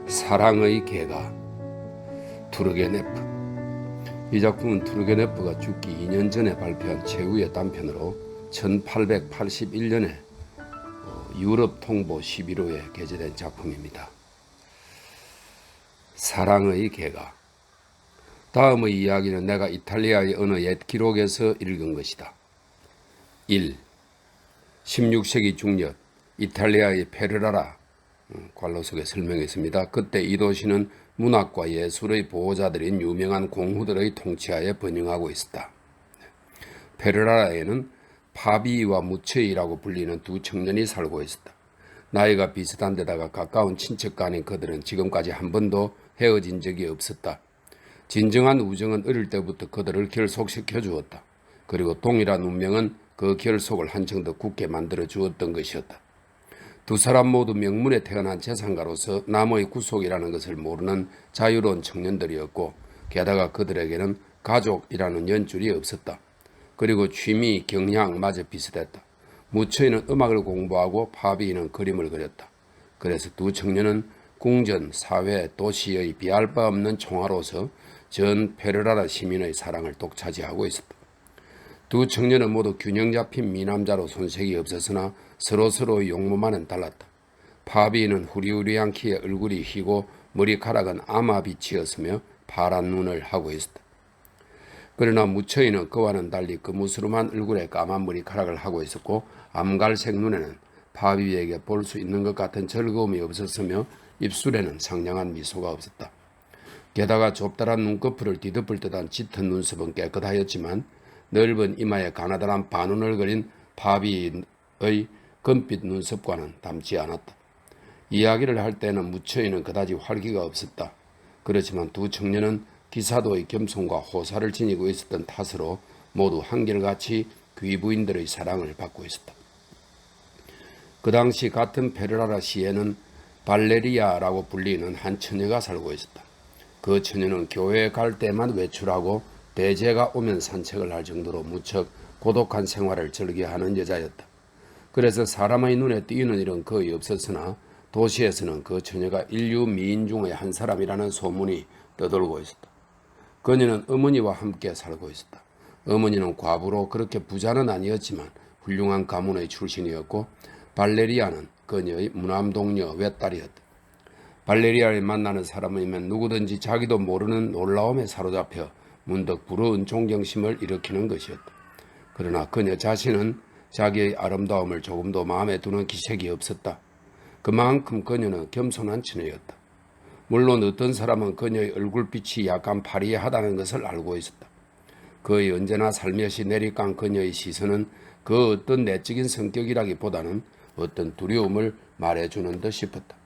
사랑의 개가 투르게네프. 이 작품은 투르게네프가 죽기 2년 전에 발표한 최후의 단편으로 1881년에 유럽 통보 11호에 게재된 작품입니다. 사랑의 개가. 다음의 이야기는 내가 이탈리아의 어느 옛 기록에서 읽은 것이다. 1. 16세기 중엽 이탈리아의 페르라라 관로 속에 설명했습니다. 그때 이 도시는 문학과 예술의 보호자들인 유명한 공후들의 통치하에 번영하고 있었다. 페르라라에는 파비와 무체이라고 불리는 두 청년이 살고 있었다. 나이가 비슷한 데다가 가까운 친척가 아닌 그들은 지금까지 한 번도 헤어진 적이 없었다. 진정한 우정은 어릴 때부터 그들을 결속시켜 주었다. 그리고 동일한 운명은 그 결속을 한층 더 굳게 만들어 주었던 것이었다. 두 사람 모두 명문에 태어난 재산가로서 남의 구속이라는 것을 모르는 자유로운 청년들이었고, 게다가 그들에게는 가족이라는 연줄이 없었다. 그리고 취미, 경향마저 비슷했다. 무처이는 음악을 공부하고 파비는 그림을 그렸다. 그래서 두 청년은 궁전, 사회, 도시의 비할 바 없는 총화로서 전 페르라라 시민의 사랑을 독차지하고 있었다. 두 청년은 모두 균형 잡힌 미남자로 손색이 없었으나 서로서로의 용모만은 달랐다. 파비는 후리후리한 키에 얼굴이 희고 머리카락은 아마빛이었으며 파란 눈을 하고 있었다. 그러나 무처이는 그와는 달리 거무스름한 얼굴에 까만 머리카락을 하고 있었고, 암갈색 눈에는 파비에게 볼 수 있는 것 같은 즐거움이 없었으며 입술에는 상냥한 미소가 없었다. 게다가 좁다란 눈꺼풀을 뒤덮을 듯한 짙은 눈썹은 깨끗하였지만 넓은 이마에 가나다란 반운을 그린 파비의 금빛 눈썹과는 닮지 않았다. 이야기를 할 때는 무처이는 그다지 활기가 없었다. 그렇지만 두 청년은 기사도의 겸손과 호사를 지니고 있었던 탓으로 모두 한결같이 귀부인들의 사랑을 받고 있었다. 그 당시 같은 페르라라 시에는 발레리아라고 불리는 한 처녀가 살고 있었다. 그 처녀는 교회에 갈 때만 외출하고 대제가 오면 산책을 할 정도로 무척 고독한 생활을 즐겨하는 여자였다. 그래서 사람의 눈에 띄는 일은 거의 없었으나 도시에서는 그 처녀가 인류 미인 중의 한 사람이라는 소문이 떠돌고 있었다. 그녀는 어머니와 함께 살고 있었다. 어머니는 과부로 그렇게 부자는 아니었지만 훌륭한 가문의 출신이었고, 발레리아는 그녀의 무남동녀 외딸이었다. 발레리아를 만나는 사람이면 누구든지 자기도 모르는 놀라움에 사로잡혀 문득 부러운 존경심을 일으키는 것이었다. 그러나 그녀 자신은 자기의 아름다움을 조금도 마음에 두는 기색이 없었다. 그만큼 그녀는 겸손한 처녀였다. 물론 어떤 사람은 그녀의 얼굴빛이 약간 파리하다는 것을 알고 있었다. 그의 언제나 살며시 내리깐 그녀의 시선은 그 어떤 내적인 성격이라기보다는 어떤 두려움을 말해주는 듯 싶었다.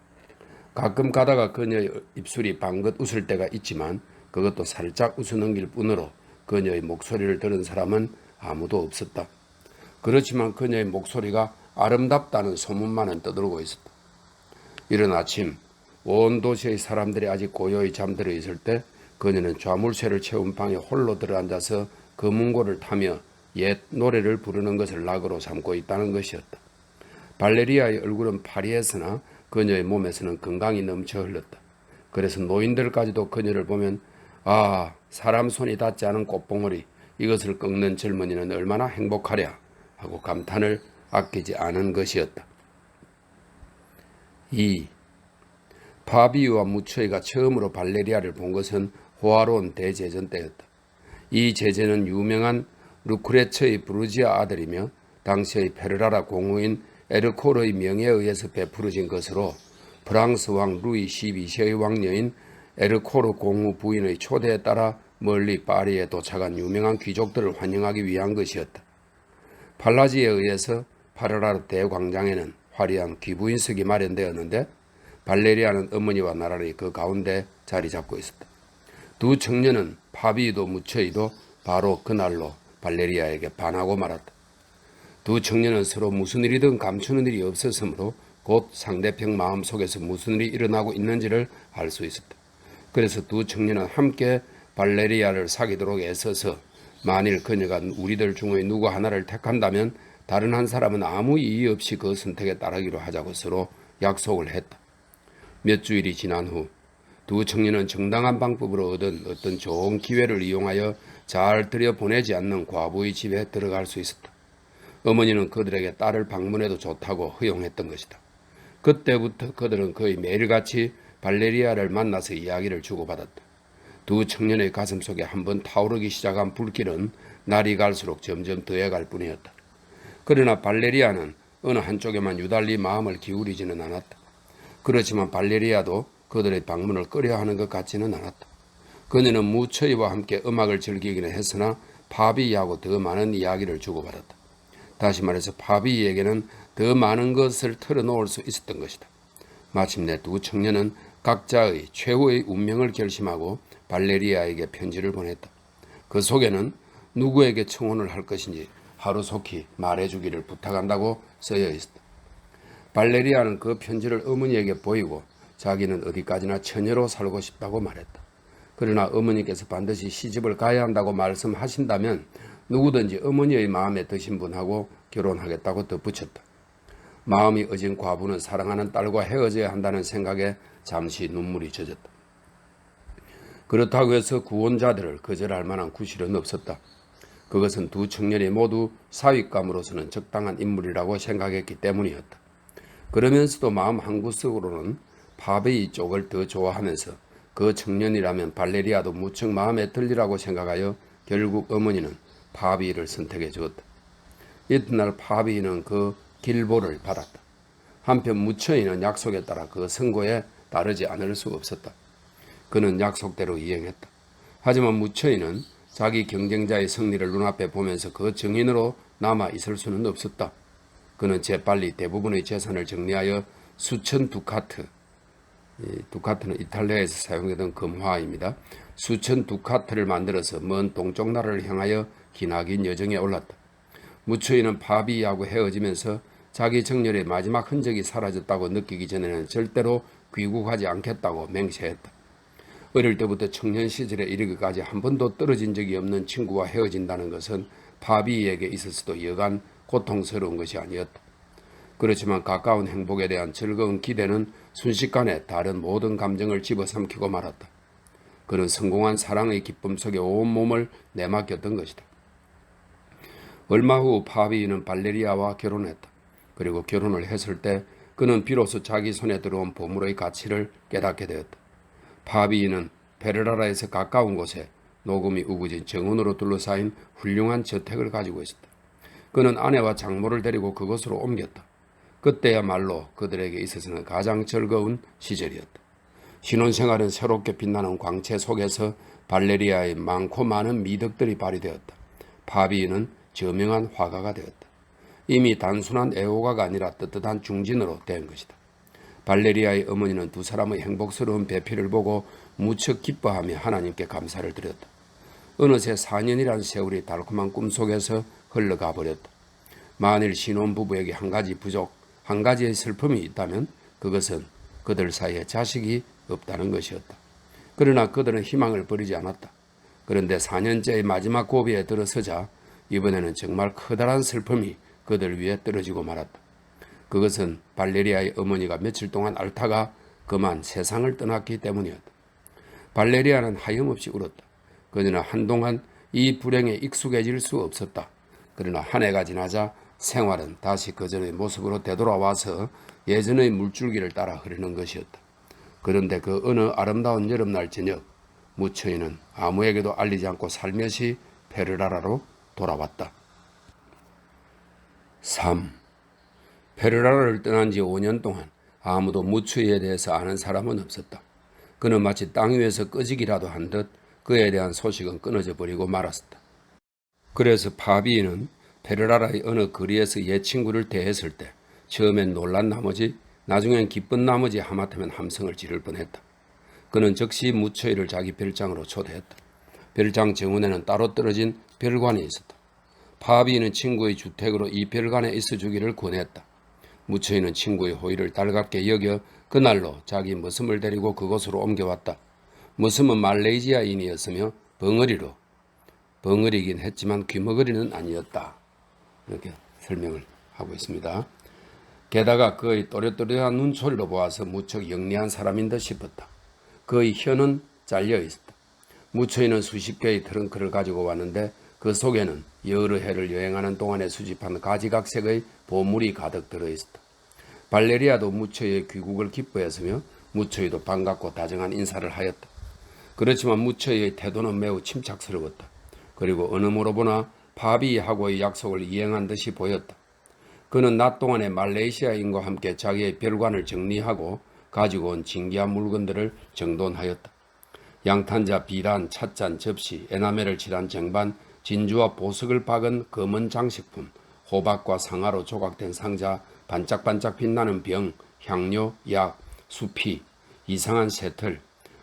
가끔 가다가 그녀의 입술이 방긋 웃을 때가 있지만 그것도 살짝 웃어넘길 뿐으로 그녀의 목소리를 들은 사람은 아무도 없었다. 그렇지만 그녀의 목소리가 아름답다는 소문만은 떠돌고 있었다. 이른 아침 온 도시의 사람들이 아직 고요히 잠들어 있을 때 그녀는 좌물쇠를 채운 방에 홀로 들어앉아서 검은고를 타며 옛 노래를 부르는 것을 낙으로 삼고 있다는 것이었다. 발레리아의 얼굴은 파리했으나 그녀의 몸에서는 건강이 넘쳐 흘렀다. 그래서 노인들까지도 그녀를 보면 아, 사람 손이 닿지 않은 꽃봉오리, 이것을 꺾는 젊은이는 얼마나 행복하랴 하고 감탄을 아끼지 않은 것이었다. 2. 파비유와 무처이가 처음으로 발레리아를 본 것은 호화로운 대제전 때였다. 이 제제는 유명한 루크레처의 브루지아 아들이며 당시의 페르라라 공후인 에르코르의 명예에 의해서 베풀어진 것으로 프랑스 왕 루이 12세의 왕녀인 에르코르 공후 부인의 초대에 따라 멀리 파리에 도착한 유명한 귀족들을 환영하기 위한 것이었다. 팔라지에 의해서 파르라 대광장에는 화려한 귀부인석이 마련되었는데 발레리아는 어머니와 나란히 그 가운데 자리 잡고 있었다. 두 청년은 파비도 무처이도 바로 그날로 발레리아에게 반하고 말았다. 두 청년은 서로 무슨 일이든 감추는 일이 없었으므로 곧 상대편 마음속에서 무슨 일이 일어나고 있는지를 알 수 있었다. 그래서 두 청년은 함께 발레리아를 사귀도록 애써서 만일 그녀가 우리들 중의 누구 하나를 택한다면 다른 한 사람은 아무 이의 없이 그 선택에 따르기로 하자고 서로 약속을 했다. 몇 주일이 지난 후 두 청년은 정당한 방법으로 얻은 어떤 좋은 기회를 이용하여 잘 들여보내지 않는 과부의 집에 들어갈 수 있었다. 어머니는 그들에게 딸을 방문해도 좋다고 허용했던 것이다. 그때부터 그들은 거의 매일같이 발레리아를 만나서 이야기를 주고받았다. 두 청년의 가슴 속에 한번 타오르기 시작한 불길은 날이 갈수록 점점 더해갈 뿐이었다. 그러나 발레리아는 어느 한쪽에만 유달리 마음을 기울이지는 않았다. 그렇지만 발레리아도 그들의 방문을 꺼려하는 것 같지는 않았다. 그녀는 무처이와 함께 음악을 즐기기는 했으나 파비이하고 더 많은 이야기를 주고받았다. 다시 말해서 파비이에게는 더 많은 것을 털어놓을 수 있었던 것이다. 마침내 두 청년은 각자의 최후의 운명을 결심하고 발레리아에게 편지를 보냈다. 그 속에는 누구에게 청혼을 할 것인지 하루속히 말해주기를 부탁한다고 쓰여 있었다. 발레리아는 그 편지를 어머니에게 보이고 자기는 어디까지나 처녀로 살고 싶다고 말했다. 그러나 어머니께서 반드시 시집을 가야 한다고 말씀하신다면 누구든지 어머니의 마음에 드신 분하고 결혼하겠다고 덧붙였다. 마음이 어진 과부는 사랑하는 딸과 헤어져야 한다는 생각에 잠시 눈물이 젖었다. 그렇다고 해서 구원자들을 거절할 만한 구실은 없었다. 그것은 두 청년이 모두 사윗감으로서는 적당한 인물이라고 생각했기 때문이었다. 그러면서도 마음 한구석으로는 파베이 쪽을 더 좋아하면서 그 청년이라면 발레리아도 무척 마음에 들리라고 생각하여 결국 어머니는 파비를 선택해 주었다. 이튿날 파비는 그 길보를 받았다. 한편 무처이는 약속에 따라 그 선고에 따르지 않을 수 없었다. 그는 약속대로 이행했다. 하지만 무처이는 자기 경쟁자의 승리를 눈앞에 보면서 그 증인으로 남아 있을 수는 없었다. 그는 재빨리 대부분의 재산을 정리하여 수천 두카트, 두카트는 이탈리아에서 사용되던 금화입니다. 수천 두카트를 만들어서 먼 동쪽 나라를 향하여 기나긴 여정에 올랐다. 무처이는 파비하고 헤어지면서 자기 정열의 마지막 흔적이 사라졌다고 느끼기 전에는 절대로 귀국하지 않겠다고 맹세했다. 어릴 때부터 청년 시절에 이르기까지 한 번도 떨어진 적이 없는 친구와 헤어진다는 것은 파비에게 있어서도 여간 고통스러운 것이 아니었다. 그렇지만 가까운 행복에 대한 즐거운 기대는 순식간에 다른 모든 감정을 집어삼키고 말았다. 그는 성공한 사랑의 기쁨 속에 온몸을 내맡겼던 것이다. 얼마 후 파비는 발레리아와 결혼했다. 그리고 결혼을 했을 때 그는 비로소 자기 손에 들어온 보물의 가치를 깨닫게 되었다. 파비는 베르라라에서 가까운 곳에 녹음이 우거진 정원으로 둘러싸인 훌륭한 저택을 가지고 있었다. 그는 아내와 장모를 데리고 그곳으로 옮겼다. 그때야말로 그들에게 있어서는 가장 즐거운 시절이었다. 신혼생활은 새롭게 빛나는 광채 속에서 발레리아의 많고 많은 미덕들이 발휘되었다. 파비는 저명한 화가가 되었다. 이미 단순한 애호가가 아니라 떳떳한 중진으로 된 것이다. 발레리아의 어머니는 두 사람의 행복스러운 배필을 보고 무척 기뻐하며 하나님께 감사를 드렸다. 어느새 4년이란 세월이 달콤한 꿈속에서 흘러가 버렸다. 만일 신혼부부에게 한 가지의 슬픔이 있다면 그것은 그들 사이에 자식이 없다는 것이었다. 그러나 그들은 희망을 버리지 않았다. 그런데 4년째의 마지막 고비에 들어서자 이번에는 정말 커다란 슬픔이 그들 위에 떨어지고 말았다. 그것은 발레리아의 어머니가 며칠 동안 앓다가 그만 세상을 떠났기 때문이었다. 발레리아는 하염없이 울었다. 그녀는 한동안 이 불행에 익숙해질 수 없었다. 그러나 한 해가 지나자 생활은 다시 그전의 모습으로 되돌아와서 예전의 물줄기를 따라 흐르는 것이었다. 그런데 그 어느 아름다운 여름날 저녁 무처이는 아무에게도 알리지 않고 살며시 페르라라로 돌아왔다. 3. 페르라를 떠난 지 5년 동안 아무도 무처이에 대해서 아는 사람은 없었다. 그는 마치 땅 위에서 꺼지기라도 한 듯 그에 대한 소식은 끊어져 버리고 말았다. 그래서 파비는 페르라라의 어느 거리에서 옛 친구를 대했을 때 처음엔 놀란 나머지 나중엔 기쁜 나머지 하마터면 함성을 지를 뻔했다. 그는 즉시 무처이를 자기 별장으로 초대했다. 별장 정원에는 따로 떨어진 별관이 있었다. 파비는 친구의 주택으로 이 별관에 있어주기를 권했다. 무처이는 친구의 호의를 달갑게 여겨 그날로 자기 머슴을 데리고 그곳으로 옮겨왔다. 머슴은 말레이시아인이었으며 벙어리긴 했지만 귀머거리는 아니었다. 이렇게 설명을 하고 있습니다. 게다가 그의 또렷또렷한 눈초리로 보아서 무척 영리한 사람인 듯 싶었다. 그의 혀는 잘려 있었다. 무초이는 수십 개의 트렁크를 가지고 왔는데 그 속에는 여러 해를 여행하는 동안에 수집한 가지각색의 보물이 가득 들어있었다. 발레리아도 무초이의 귀국을 기뻐했으며 무초이도 반갑고 다정한 인사를 하였다. 그렇지만 무초이의 태도는 매우 침착스러웠다. 그리고 어느 모로 보나 파비하고의 약속을 이행한 듯이 보였다. 그는 낮 동안에 말레이시아인과 함께 자기의 별관을 정리하고 가지고 온 진귀한 물건들을 정돈하였다. 양탄자, 비단, 찻잔, 접시, 에나멜을 칠한 쟁반, 진주와 보석을 박은 검은 장식품, 호박과 상아로 조각된 상자, 반짝반짝 빛나는 병, 향료, 약, 수피, 이상한 새털,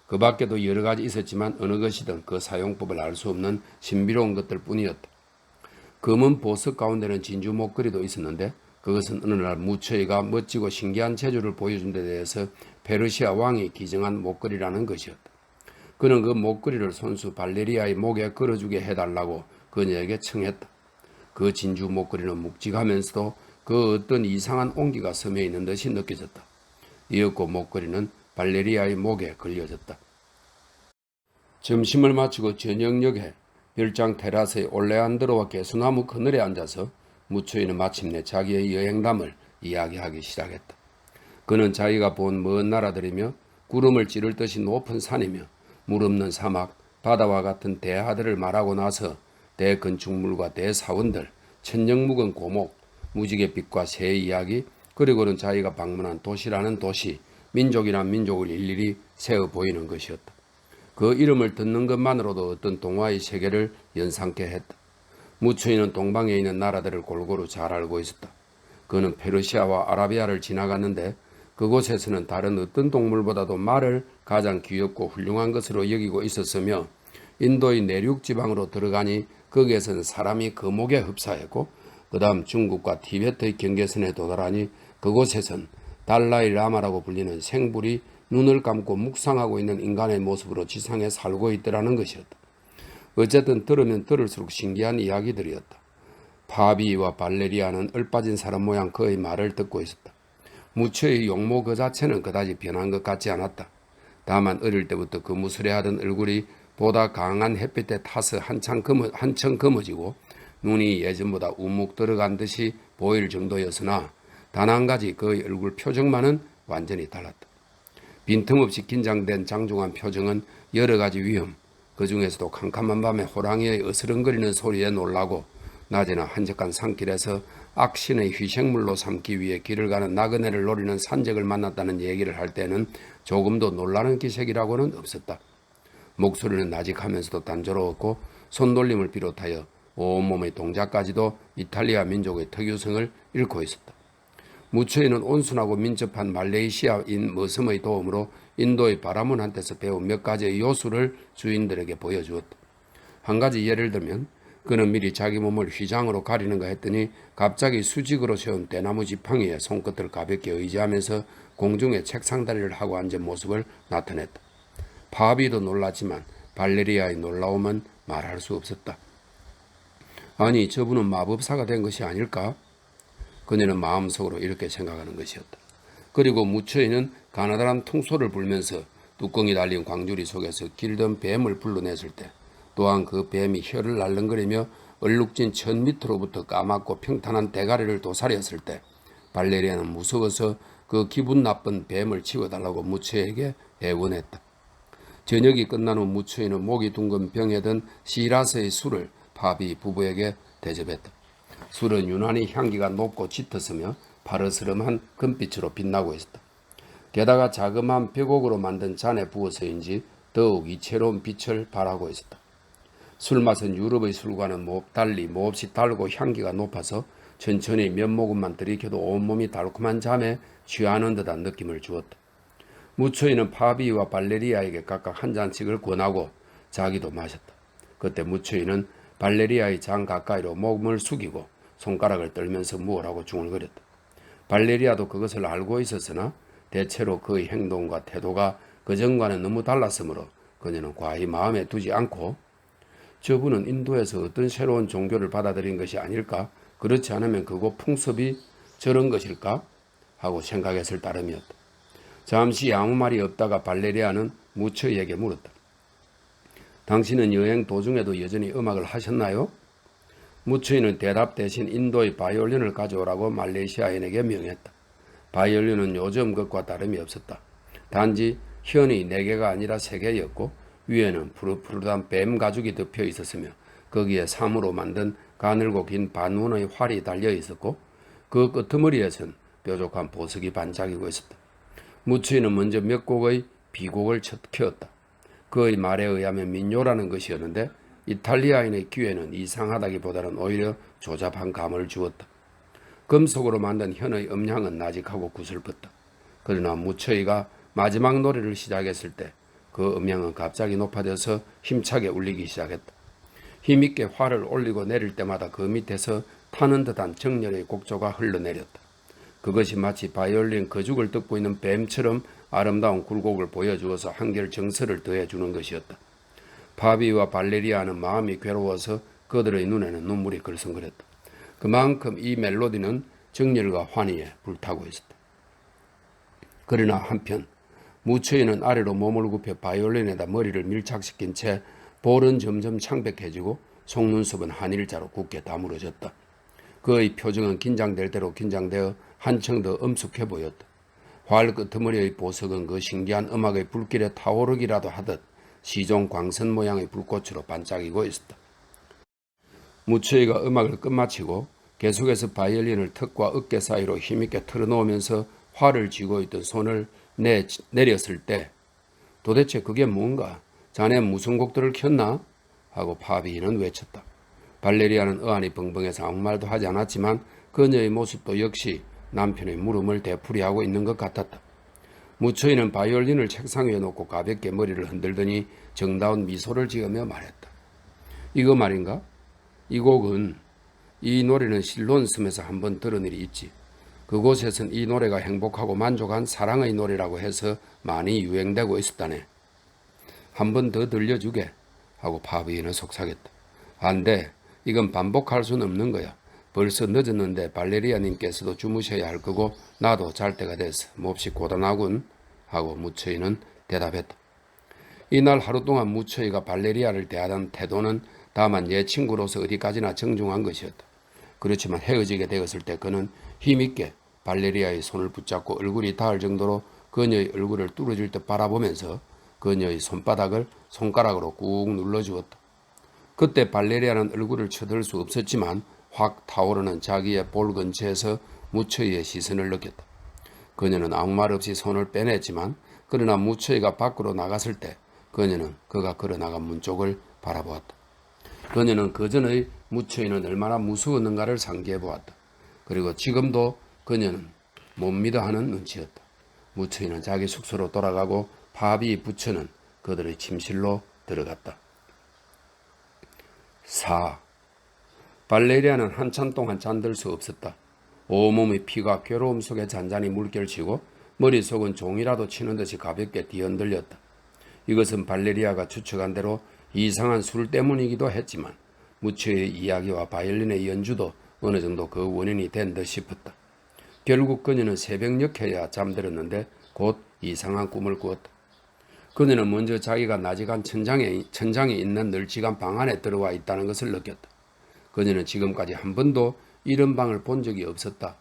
그 밖에도 여러 가지 있었지만 어느 것이든 그 사용법을 알 수 없는 신비로운 것들 뿐이었다. 검은 보석 가운데는 진주 목걸이도 있었는데 그것은 어느 날 무초이가 멋지고 신기한 재주를 보여준 데 대해서 페르시아 왕이 기증한 목걸이라는 것이었다. 그는 그 목걸이를 손수 발레리아의 목에 걸어주게 해달라고 그녀에게 청했다. 그 진주 목걸이는 묵직하면서도 그 어떤 이상한 온기가 스며 있는 듯이 느껴졌다. 이윽고 목걸이는 발레리아의 목에 걸려졌다. 점심을 마치고 저녁녘에 별장 테라스의 올레안드로와 개수나무 그늘에 앉아서 무초이는 마침내 자기의 여행담을 이야기하기 시작했다. 그는 자기가 본 먼 나라들이며 구름을 찌를 듯이 높은 산이며 물 없는 사막, 바다와 같은 대하들을 말하고 나서 대건축물과 대사원들, 천정 묵은 고목, 무지갯빛과 새의 이야기, 그리고는 자기가 방문한 도시라는 도시, 민족이란 민족을 일일이 세어 보이는 것이었다. 그 이름을 듣는 것만으로도 어떤 동화의 세계를 연상케 했다. 무초이는 동방에 있는 나라들을 골고루 잘 알고 있었다. 그는 페르시아와 아라비아를 지나갔는데 그곳에서는 다른 어떤 동물보다도 말을 가장 귀엽고 훌륭한 것으로 여기고 있었으며 인도의 내륙 지방으로 들어가니 거기에서는 사람이 거목에 흡사했고 그 다음 중국과 티베트의 경계선에 도달하니 그곳에선 달라이 라마라고 불리는 생불이 눈을 감고 묵상하고 있는 인간의 모습으로 지상에 살고 있더라는 것이었다. 어쨌든 들으면 들을수록 신기한 이야기들이었다. 파비와 발레리아는 얼빠진 사람 모양 그의 말을 듣고 있었다. 무초의 용모 그 자체는 그다지 변한 것 같지 않았다. 다만 어릴 때부터 그 무술해하던 얼굴이 보다 강한 햇빛에 타서 한층 검어지고 눈이 예전보다 우묵 들어간 듯이 보일 정도였으나 단 한 가지 그의 얼굴 표정만은 완전히 달랐다. 빈틈없이 긴장된 장중한 표정은 여러 가지 위험, 그 중에서도 캄캄한 밤에 호랑이의 어스렁거리는 소리에 놀라고 낮에는 한적한 산길에서 악신의 희생물로 삼기 위해 길을 가는 나그네를 노리는 산적을 만났다는 얘기를 할 때는 조금도 놀라는 기색이라고는 없었다. 목소리는 나직하면서도 단조로웠고 손놀림을 비롯하여 온몸의 동작까지도 이탈리아 민족의 특유성을 잃고 있었다. 무초이는 온순하고 민첩한 말레이시아인 머슴의 도움으로 인도의 바라문 한테서 배운 몇 가지의 요술을 주인들에게 보여주었다. 한 가지 예를 들면 그는 미리 자기 몸을 휘장으로 가리는가 했더니 갑자기 수직으로 세운 대나무 지팡이에 손끝을 가볍게 의지하면서 공중에 책상다리를 하고 앉은 모습을 나타냈다. 파비도 놀랐지만 발레리아의 놀라움은 말할 수 없었다. 아니, 저분은 마법사가 된 것이 아닐까? 그녀는 마음속으로 이렇게 생각하는 것이었다. 그리고 무초이는 가나다란 통소를 불면서 뚜껑이 달린 광주리 속에서 길던 뱀을 불러냈을 때, 또한 그 뱀이 혀를 날름거리며 얼룩진 천 밑으로부터 까맣고 평탄한 대가리를 도사렸을 때 발레리아는 무서워서 그 기분 나쁜 뱀을 치워달라고 무초이에게 애원했다. 저녁이 끝난 후 무초이는 목이 둥근 병에 든 시라스의 술을 파비 부부에게 대접했다. 술은 유난히 향기가 높고 짙었으며 파르스름한 금빛으로 빛나고 있었다. 게다가 자그마한 벽옥으로 만든 잔에 부어서인지 더욱 이채로운 빛을 발하고 있었다. 술맛은 유럽의 술과는 달리 몹시 달고 향기가 높아서 천천히 몇 모금만 들이켜도 온몸이 달콤한 잠에 취하는 듯한 느낌을 주었다. 무초이는 파비와 발레리아에게 각각 한 잔씩을 권하고 자기도 마셨다. 그때 무초이는 발레리아의 장 가까이로 몸을 숙이고 손가락을 떨면서 무엇라고 중얼거렸다. 발레리아도 그것을 알고 있었으나 대체로 그의 행동과 태도가 그전과는 너무 달랐으므로 그녀는 과히 마음에 두지 않고 저분은 인도에서 어떤 새로운 종교를 받아들인 것이 아닐까? 그렇지 않으면 그곳 풍습이 저런 것일까? 하고 생각했을 따름이었다. 잠시 아무 말이 없다가 발레리아는 무처에게 물었다. 당신은 여행 도중에도 여전히 음악을 하셨나요? 무처이는 대답 대신 인도의 바이올린을 가져오라고 말레이시아인에게 명했다. 바이올린은 요즘 것과 다름이 없었다. 단지 현이 4개가 아니라 3개였고 위에는 푸릇푸릇한 뱀 가죽이 덮여 있었으며 거기에 삼으로 만든 가늘고 긴 반원의 활이 달려 있었고 그 끄트머리에선 뾰족한 보석이 반짝이고 있었다. 무처이는 먼저 몇 곡의 비곡을 쳤키었다. 그의 말에 의하면 민요라는 것이었는데 이탈리아인의 귀에는 이상하다기보다는 오히려 조잡한 감을 주었다. 금속으로 만든 현의 음향은 나직하고 구슬펐다. 그러나 무처이가 마지막 노래를 시작했을 때 그 음향은 갑자기 높아져서 힘차게 울리기 시작했다. 힘있게 활을 올리고 내릴 때마다 그 밑에서 타는 듯한 정열의 곡조가 흘러내렸다. 그것이 마치 바이올린 거죽을 뜯고 있는 뱀처럼 아름다운 굴곡을 보여주어서 한결 정서를 더해주는 것이었다. 파비와 발레리아는 마음이 괴로워서 그들의 눈에는 눈물이 글썽거렸다. 그만큼 이 멜로디는 정열과 환희에 불타고 있었다. 그러나 한편 무처이는 아래로 몸을 굽혀 바이올린에다 머리를 밀착시킨 채 볼은 점점 창백해지고 속눈썹은 한일자로 굳게 다물어졌다. 그의 표정은 긴장될 대로 긴장되어 한층 더 엄숙해 보였다. 활 끄트머리의 보석은 그 신기한 음악의 불길에 타오르기라도 하듯 시종 광선 모양의 불꽃으로 반짝이고 있었다. 무처이가 음악을 끝마치고 계속해서 바이올린을 턱과 어깨 사이로 힘있게 틀어놓으면서 활을 쥐고 있던 손을 내렸을 때 도대체 그게 뭔가? 자네 무슨 곡들을 켰나? 하고 파비는 외쳤다. 발레리아는 어안이 벙벙해서 아무 말도 하지 않았지만 그녀의 모습도 역시 남편의 물음을 되풀이하고 있는 것 같았다. 무처이는 바이올린을 책상 위에 놓고 가볍게 머리를 흔들더니 정다운 미소를 지으며 말했다. 이거 말인가? 이 곡은 이 노래는 실론섬에서 한번 들은 일이 있지. 그곳에선 이 노래가 행복하고 만족한 사랑의 노래라고 해서 많이 유행되고 있었다네. 한 번 더 들려주게 하고 파비는 속삭였다. 안 돼. 이건 반복할 수는 없는 거야. 벌써 늦었는데 발레리아님께서도 주무셔야 할 거고 나도 잘 때가 됐어. 몹시 고단하군 하고 무처이는 대답했다. 이날 하루 동안 무처이가 발레리아를 대하던 태도는 다만 예 친구로서 어디까지나 정중한 것이었다. 그렇지만 헤어지게 되었을 때 그는 힘있게 발레리아의 손을 붙잡고 얼굴이 닿을 정도로 그녀의 얼굴을 뚫어질 듯 바라보면서 그녀의 손바닥을 손가락으로 꾹 눌러주었다. 그때 발레리아는 얼굴을 쳐들 수 없었지만 확 타오르는 자기의 볼 근처에서 무처이의 시선을 느꼈다. 그녀는 아무 말 없이 손을 빼냈지만 그러나 무처이가 밖으로 나갔을 때 그녀는 그가 걸어나간 문 쪽을 바라보았다. 그녀는 그전의 무처이는 얼마나 무서웠는가를 상기해 보았다. 그리고 지금도 그녀는 못 믿어 하는 눈치였다. 무처이는 자기 숙소로 돌아가고 파비 부처는 그들의 침실로 들어갔다. 4. 발레리아는 한참 동안 잠들 수 없었다. 온몸의 피가 괴로움 속에 잔잔히 물결치고 머릿속은 종이라도 치는 듯이 가볍게 뒤흔들렸다. 이것은 발레리아가 추측한 대로 이상한 술 때문이기도 했지만 무처의 이야기와 바이올린의 연주도 어느 정도 그 원인이 된 듯 싶었다. 결국 그녀는 새벽녘에야 잠들었는데 곧 이상한 꿈을 꾸었다. 그녀는 먼저 자기가 나직한 천장에 있는 널찍한 방 안에 들어와 있다는 것을 느꼈다. 그녀는 지금까지 한 번도 이런 방을 본 적이 없었다.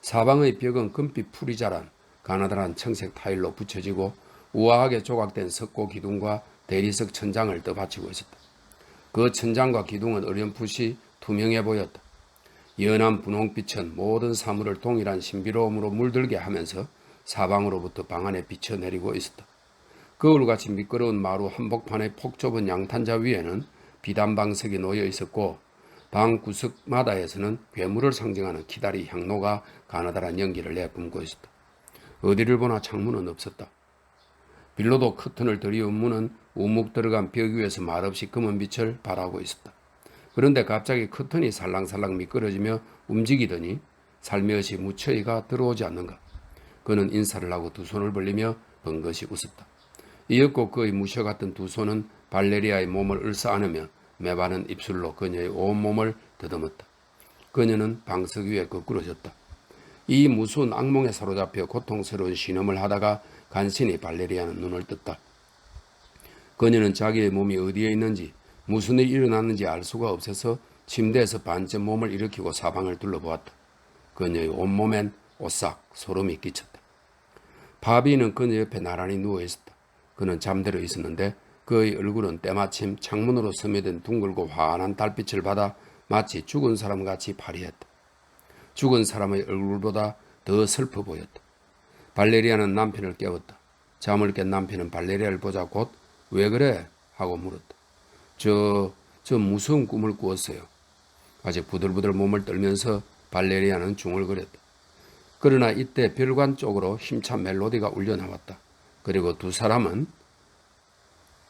사방의 벽은 금빛 풀이 자란 가나다란 청색 타일로 붙여지고 우아하게 조각된 석고 기둥과 대리석 천장을 떠받치고 있었다. 그 천장과 기둥은 어렴풋이 투명해 보였다. 연한 분홍빛은 모든 사물을 동일한 신비로움으로 물들게 하면서 사방으로부터 방 안에 비쳐내리고 있었다. 거울같이 미끄러운 마루 한복판의 폭좁은 양탄자 위에는 비단방석이 놓여 있었고 방 구석마다에서는 괴물을 상징하는 기다리 향로가 가나다란 연기를 내뿜고 있었다. 어디를 보나 창문은 없었다. 빌로도 커튼을 들이운 문은 우묵 들어간 벽 위에서 말없이 검은 빛을 발하고 있었다. 그런데 갑자기 커튼이 살랑살랑 미끄러지며 움직이더니 살며시 무처이가 들어오지 않는가. 그는 인사를 하고 두 손을 벌리며 번긋이 웃었다. 이윽고 그의 무셔 같은 두 손은 발레리아의 몸을 을싸안으며 매바는 입술로 그녀의 온몸을 더듬었다. 그녀는 방석 위에 거꾸러졌다. 이 무서운 악몽에 사로잡혀 고통스러운 신음을 하다가 간신히 발레리아는 눈을 떴다. 그녀는 자기의 몸이 어디에 있는지 무슨 일이 일어났는지 알 수가 없어서 침대에서 반쯤 몸을 일으키고 사방을 둘러보았다. 그녀의 온몸엔 오싹 소름이 끼쳤다. 바비는 그녀 옆에 나란히 누워있었다. 그는 잠들어 있었는데 그의 얼굴은 때마침 창문으로 스며든 둥글고 환한 달빛을 받아 마치 죽은 사람같이 파리했다. 죽은 사람의 얼굴보다 더 슬퍼 보였다. 발레리아는 남편을 깨웠다. 잠을 깬 남편은 발레리아를 보자 곧 왜 그래? 하고 물었다. 저 무서운 꿈을 꾸었어요. 아직 부들부들 몸을 떨면서 발레리아는 중얼거렸다. 그러나 이때 별관 쪽으로 힘찬 멜로디가 울려나왔다. 그리고 두 사람은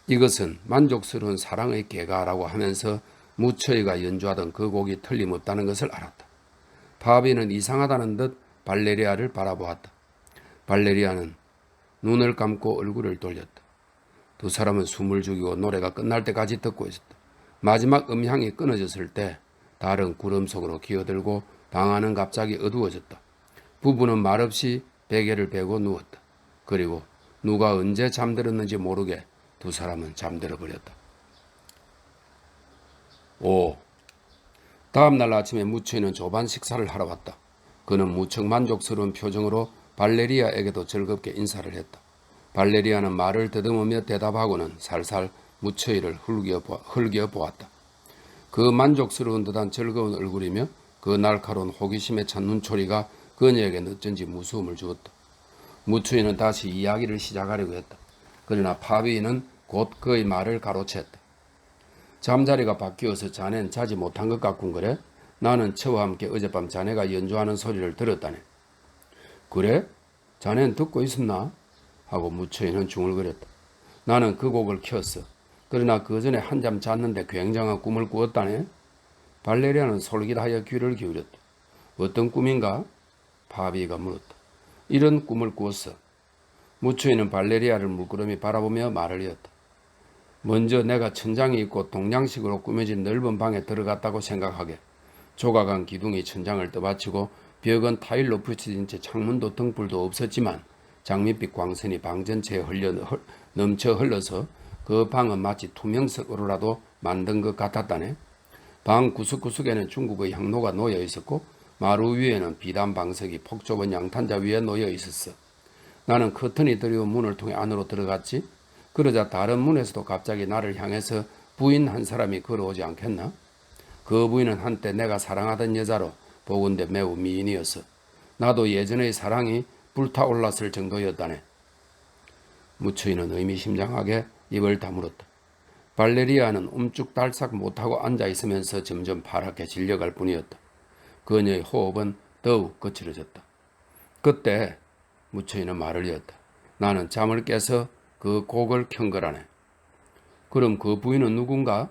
이것은 만족스러운 사랑의 개가라고 하면서 무처이가 연주하던 그 곡이 틀림없다는 것을 알았다. 바비는 이상하다는 듯 발레리아를 바라보았다. 발레리아는 눈을 감고 얼굴을 돌렸다. 두 사람은 숨을 죽이고 노래가 끝날 때까지 듣고 있었다. 마지막 음향이 끊어졌을 때 달은 구름 속으로 기어들고 방안은 갑자기 어두워졌다. 부부는 말없이 베개를 베고 누웠다. 그리고 누가 언제 잠들었는지 모르게 두 사람은 잠들어 버렸다. 5. 다음 날 아침에 무처이는 조반 식사를 하러 왔다. 그는 무척 만족스러운 표정으로 발레리아에게도 즐겁게 인사를 했다. 발레리아는 말을 더듬으며 대답하고는 살살 무처이를 흘겨 보았다. 그 만족스러운 듯한 즐거운 얼굴이며 그 날카로운 호기심에 찬 눈초리가 그녀에게 어쩐지 무서움을 주었다. 무처이는 다시 이야기를 시작하려고 했다. 그러나 바비는 곧 그의 말을 가로챘다. 잠자리가 바뀌어서 자넨 자지 못한 것 같군 그래? 나는 처와 함께 어젯밤 자네가 연주하는 소리를 들었다네. 그래? 자넨 듣고 있었나? 하고 무처이는 중얼거렸다. 나는 그 곡을 켰어. 그러나 그 전에 한잠 잤는데 굉장한 꿈을 꾸었다네. 발레리아는 솔깃하여 귀를 기울였다. 어떤 꿈인가? 바비가 물었다. 이런 꿈을 꾸었어. 무처이는 발레리아를 물끄러미 바라보며 말을 이었다. 먼저 내가 천장이 있고 동양식으로 꾸며진 넓은 방에 들어갔다고 생각하게. 조각한 기둥이 천장을 떠받치고 벽은 타일로 붙여진 채 창문도 등불도 없었지만 장밋빛 광선이 방 전체에 넘쳐 흘러서 그 방은 마치 투명석으로라도 만든 것 같았다네. 방 구석구석에는 중국의 향로가 놓여 있었고 마루 위에는 비단 방석이 폭좁은 양탄자 위에 놓여 있었어. 나는 커튼이 들여온 문을 통해 안으로 들어갔지. 그러자 다른 문에서도 갑자기 나를 향해서 부인 한 사람이 걸어오지 않겠나? 그 부인은 한때 내가 사랑하던 여자로 보건대 매우 미인이었어. 나도 예전의 사랑이 불타올랐을 정도였다네. 무처이는 의미심장하게 입을 다물었다. 발레리아는 움쭉달싹 못하고 앉아있으면서 점점 파랗게 질려갈 뿐이었다. 그녀의 호흡은 더욱 거칠어졌다. 그때 무처이는 말을 이었다. 나는 잠을 깨서 그 곡을 켠 거라네. 그럼 그 부인은 누군가?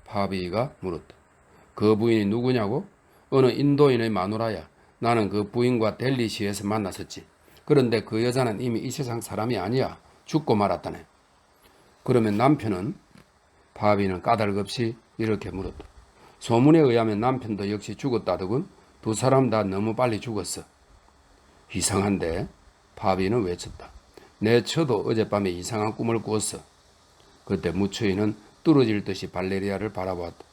바비가 물었다. 그 부인이 누구냐고? 어느 인도인의 마누라야. 나는 그 부인과 델리시에서 만났었지. 그런데 그 여자는 이미 이 세상 사람이 아니야. 죽고 말았다네. 그러면 남편은? 바비는 까닭없이 이렇게 물었다. 소문에 의하면 남편도 역시 죽었다더군. 두 사람 다 너무 빨리 죽었어. 이상한데? 바비는 외쳤다. 내 처도 어젯밤에 이상한 꿈을 꾸었어. 그때 무처이는 뚫어질 듯이 발레리아를 바라보았다.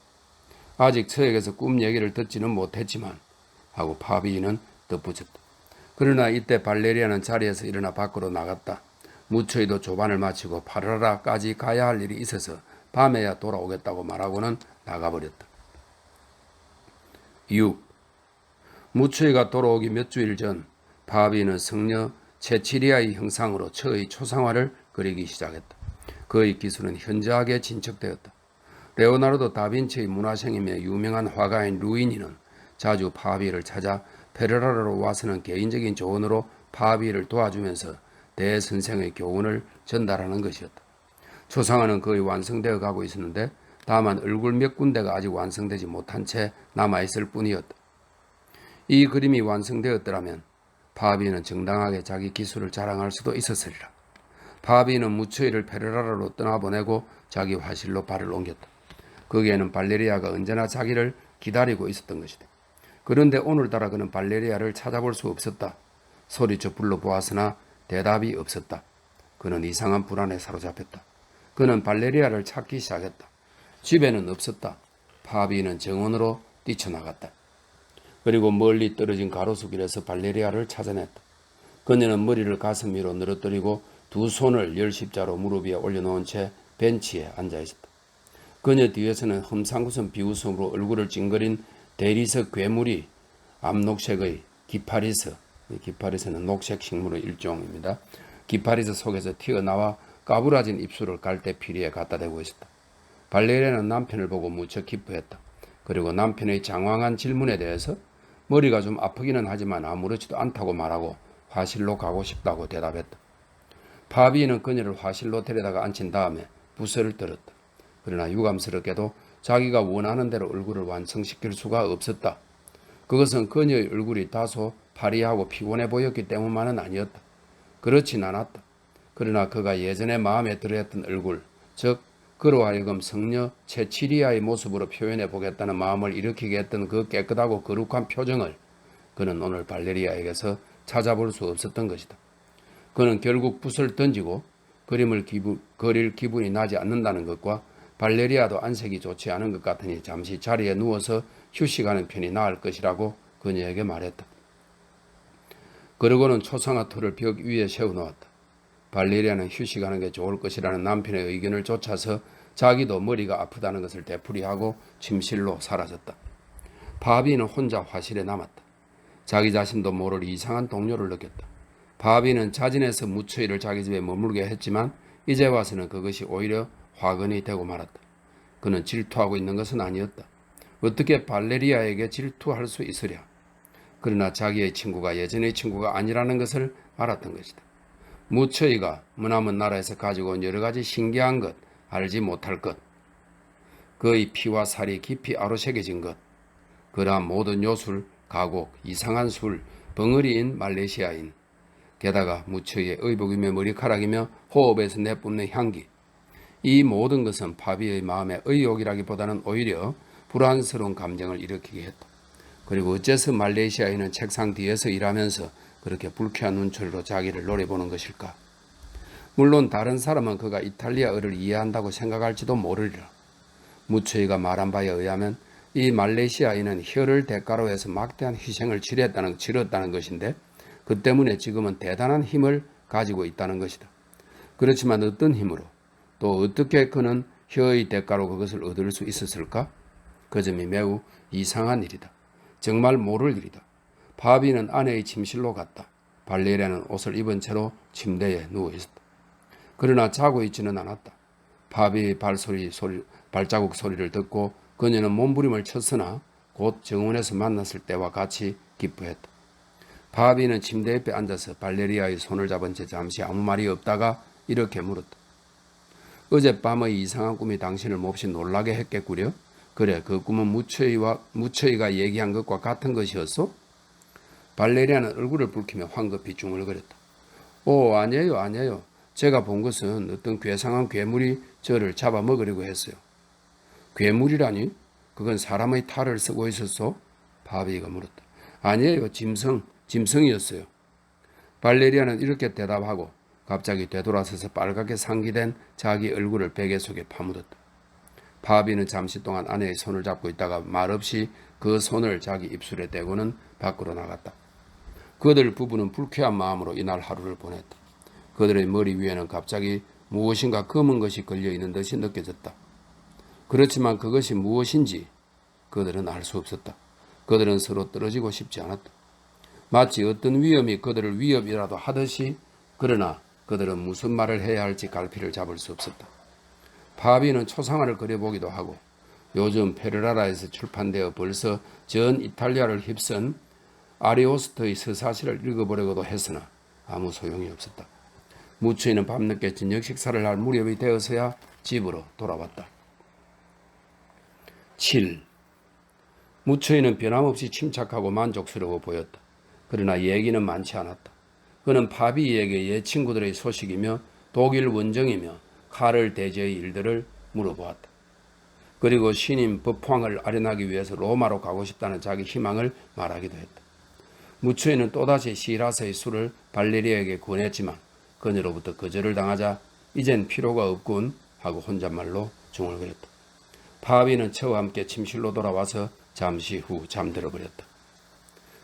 아직 처에게서 꿈 얘기를 듣지는 못했지만 하고 바비는 덧붙였다. 그러나 이때 발레리아는 자리에서 일어나 밖으로 나갔다. 무처이도 조반을 마치고 파라라까지 가야 할 일이 있어서 밤에야 돌아오겠다고 말하고는 나가버렸다. 6. 무처이가 돌아오기 몇 주일 전 바비는 성녀 체치리아의 형상으로 처의 초상화를 그리기 시작했다. 그의 기술은 현저하게 진척되었다. 레오나르도 다빈치의 문화생이며 유명한 화가인 루이니는 자주 바비를 찾아 페르라로 와서는 개인적인 조언으로 바비를 도와주면서 대선생의 교훈을 전달하는 것이었다. 초상화는 거의 완성되어 가고 있었는데 다만 얼굴 몇 군데가 아직 완성되지 못한 채 남아있을 뿐이었다. 이 그림이 완성되었더라면 바비는 정당하게 자기 기술을 자랑할 수도 있었으리라. 바비는 무처이를 페르라로 떠나보내고 자기 화실로 발을 옮겼다. 거기에는 발레리아가 언제나 자기를 기다리고 있었던 것이다. 그런데 오늘따라 그는 발레리아를 찾아볼 수 없었다. 소리쳐 불러보았으나 대답이 없었다. 그는 이상한 불안에 사로잡혔다. 그는 발레리아를 찾기 시작했다. 집에는 없었다. 파비는 정원으로 뛰쳐나갔다. 그리고 멀리 떨어진 가로수길에서 발레리아를 찾아냈다. 그녀는 머리를 가슴 위로 늘어뜨리고 두 손을 열십자로 무릎 위에 올려놓은 채 벤치에 앉아있었다. 그녀 뒤에서는 험상궂은 비웃음으로 얼굴을 찡그린 대리석 괴물이 암녹색의 기파리스는 녹색 식물의 일종입니다. 기파리스 속에서 튀어나와 까부라진 입술을 갈대피리에 갖다 대고 있었다. 발레리아는 남편을 보고 무척 기뻐했다. 그리고 남편의 장황한 질문에 대해서 머리가 좀 아프기는 하지만 아무렇지도 않다고 말하고 화실로 가고 싶다고 대답했다. 파비는 그녀를 화실로 데려다가 앉힌 다음에 부서를 떨었다. 그러나 유감스럽게도 자기가 원하는 대로 얼굴을 완성시킬 수가 없었다. 그것은 그녀의 얼굴이 다소 파리하고 피곤해 보였기 때문만은 아니었다. 그렇진 않았다. 그러나 그가 예전에 마음에 들어했던 얼굴, 즉 그로 하여금 성녀 체치리아의 모습으로 표현해 보겠다는 마음을 일으키게 했던 그 깨끗하고 거룩한 표정을 그는 오늘 발레리아에게서 찾아볼 수 없었던 것이다. 그는 결국 붓을 던지고 그릴 기분이 나지 않는다는 것과 발레리아도 안색이 좋지 않은 것 같으니 잠시 자리에 누워서 휴식하는 편이 나을 것이라고 그녀에게 말했다. 그러고는 초상화토를 벽 위에 세워놓았다. 발레리아는 휴식하는 게 좋을 것이라는 남편의 의견을 쫓아서 자기도 머리가 아프다는 것을 되풀이하고 침실로 사라졌다. 바비는 혼자 화실에 남았다. 자기 자신도 모를 이상한 동요를 느꼈다. 바비는 자진해서 무처이를 자기 집에 머물게 했지만 이제 와서는 그것이 오히려 화근이 되고 말았다. 그는 질투하고 있는 것은 아니었다. 어떻게 발레리아에게 질투할 수 있으랴. 그러나 자기의 친구가 예전의 친구가 아니라는 것을 알았던 것이다. 무처이가 머나먼 나라에서 가지고 온 여러 가지 신기한 것, 알지 못할 것, 그의 피와 살이 깊이 아로새겨진 것, 그러한 모든 요술, 가곡, 이상한 술, 벙어리인 말레이시아인, 게다가 무처이의 의복이며 머리카락이며 호흡에서 내뿜는 향기, 이 모든 것은 파비의 마음에 의욕이라기보다는 오히려 불안스러운 감정을 일으키게 했다. 그리고 어째서 말레이시아인은 책상 뒤에서 일하면서 그렇게 불쾌한 눈초리로 자기를 노려보는 것일까? 물론 다른 사람은 그가 이탈리아어를 이해한다고 생각할지도 모르리라. 무처이가 말한 바에 의하면 이 말레이시아인은 혀를 대가로 해서 막대한 희생을 치렀다는 것인데 그 때문에 지금은 대단한 힘을 가지고 있다는 것이다. 그렇지만 어떤 힘으로 또 어떻게 그는 혀의 대가로 그것을 얻을 수 있었을까? 그 점이 매우 이상한 일이다. 정말 모를 일이다. 바비는 아내의 침실로 갔다. 발레리아는 옷을 입은 채로 침대에 누워 있었다. 그러나 자고 있지는 않았다. 바비의 발자국 소리를 듣고 그녀는 몸부림을 쳤으나 곧 정원에서 만났을 때와 같이 기뻐했다. 바비는 침대 옆에 앉아서 발레리아의 손을 잡은 채 잠시 아무 말이 없다가 이렇게 물었다. 어젯밤의 이상한 꿈이 당신을 몹시 놀라게 했겠구려? 그래, 그 꿈은 무처이가 얘기한 것과 같은 것이었소? 발레리아는 얼굴을 붉히며 황급히 중얼거렸다. 오, 아니에요. 제가 본 것은 어떤 괴상한 괴물이 저를 잡아먹으려고 했어요. 괴물이라니? 그건 사람의 탈을 쓰고 있었소? 바비가 물었다. 아니에요, 짐승이었어요. 발레리아는 이렇게 대답하고 갑자기 되돌아서서 빨갛게 상기된 자기 얼굴을 베개 속에 파묻었다. 바비는 잠시 동안 아내의 손을 잡고 있다가 말없이 그 손을 자기 입술에 대고는 밖으로 나갔다. 그들 부부는 불쾌한 마음으로 이날 하루를 보냈다. 그들의 머리 위에는 갑자기 무엇인가 검은 것이 걸려있는 듯이 느껴졌다. 그렇지만 그것이 무엇인지 그들은 알 수 없었다. 그들은 서로 떨어지고 싶지 않았다. 마치 어떤 위험이 그들을 위협이라도 하듯이. 그러나 그들은 무슨 말을 해야 할지 갈피를 잡을 수 없었다. 바비는 초상화를 그려보기도 하고 요즘 페르라라에서 출판되어 벌써 전 이탈리아를 휩쓴 아리오스토의 서사시를 읽어보려고도 했으나 아무 소용이 없었다. 무처이는 밤늦게 저녁 식사를 할 무렵이 되어서야 집으로 돌아왔다. 7. 무처이는 변함없이 침착하고 만족스러워 보였다. 그러나 얘기는 많지 않았다. 그는 파비에게 옛 친구들의 소식이며 독일 원정이며 카를 대제의 일들을 물어보았다. 그리고 신임 법황을 아련하기 위해서 로마로 가고 싶다는 자기 희망을 말하기도 했다. 무추이는 또다시 시라스의 술을 발레리아에게 권했지만 그녀로부터 거절을 당하자 이젠 필요가 없군 하고 혼잣말로 중얼거렸다. 파비는 처와 함께 침실로 돌아와서 잠시 후 잠들어 버렸다.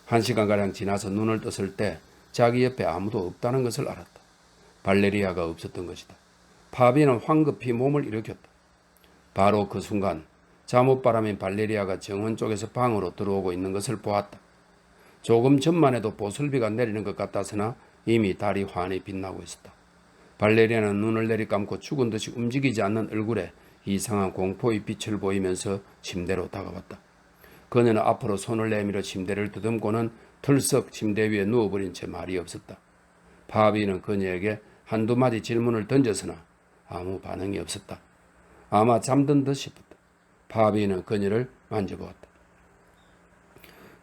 1시간가량 지나서 눈을 떴을 때 자기 옆에 아무도 없다는 것을 알았다. 발레리아가 없었던 것이다. 파비는 황급히 몸을 일으켰다. 바로 그 순간 잠옷바람인 발레리아가 정원 쪽에서 방으로 들어오고 있는 것을 보았다. 조금 전만 해도 보슬비가 내리는 것 같았으나 이미 달이 환히 빛나고 있었다. 발레리아는 눈을 내리감고 죽은 듯이 움직이지 않는 얼굴에 이상한 공포의 빛을 보이면서 침대로 다가왔다. 그녀는 앞으로 손을 내밀어 침대를 더듬고는 털썩 침대 위에 누워버린 채 말이 없었다. 파비는 그녀에게 한두 마디 질문을 던졌으나 아무 반응이 없었다. 아마 잠든 듯 싶었다. 파비는 그녀를 만져보았다.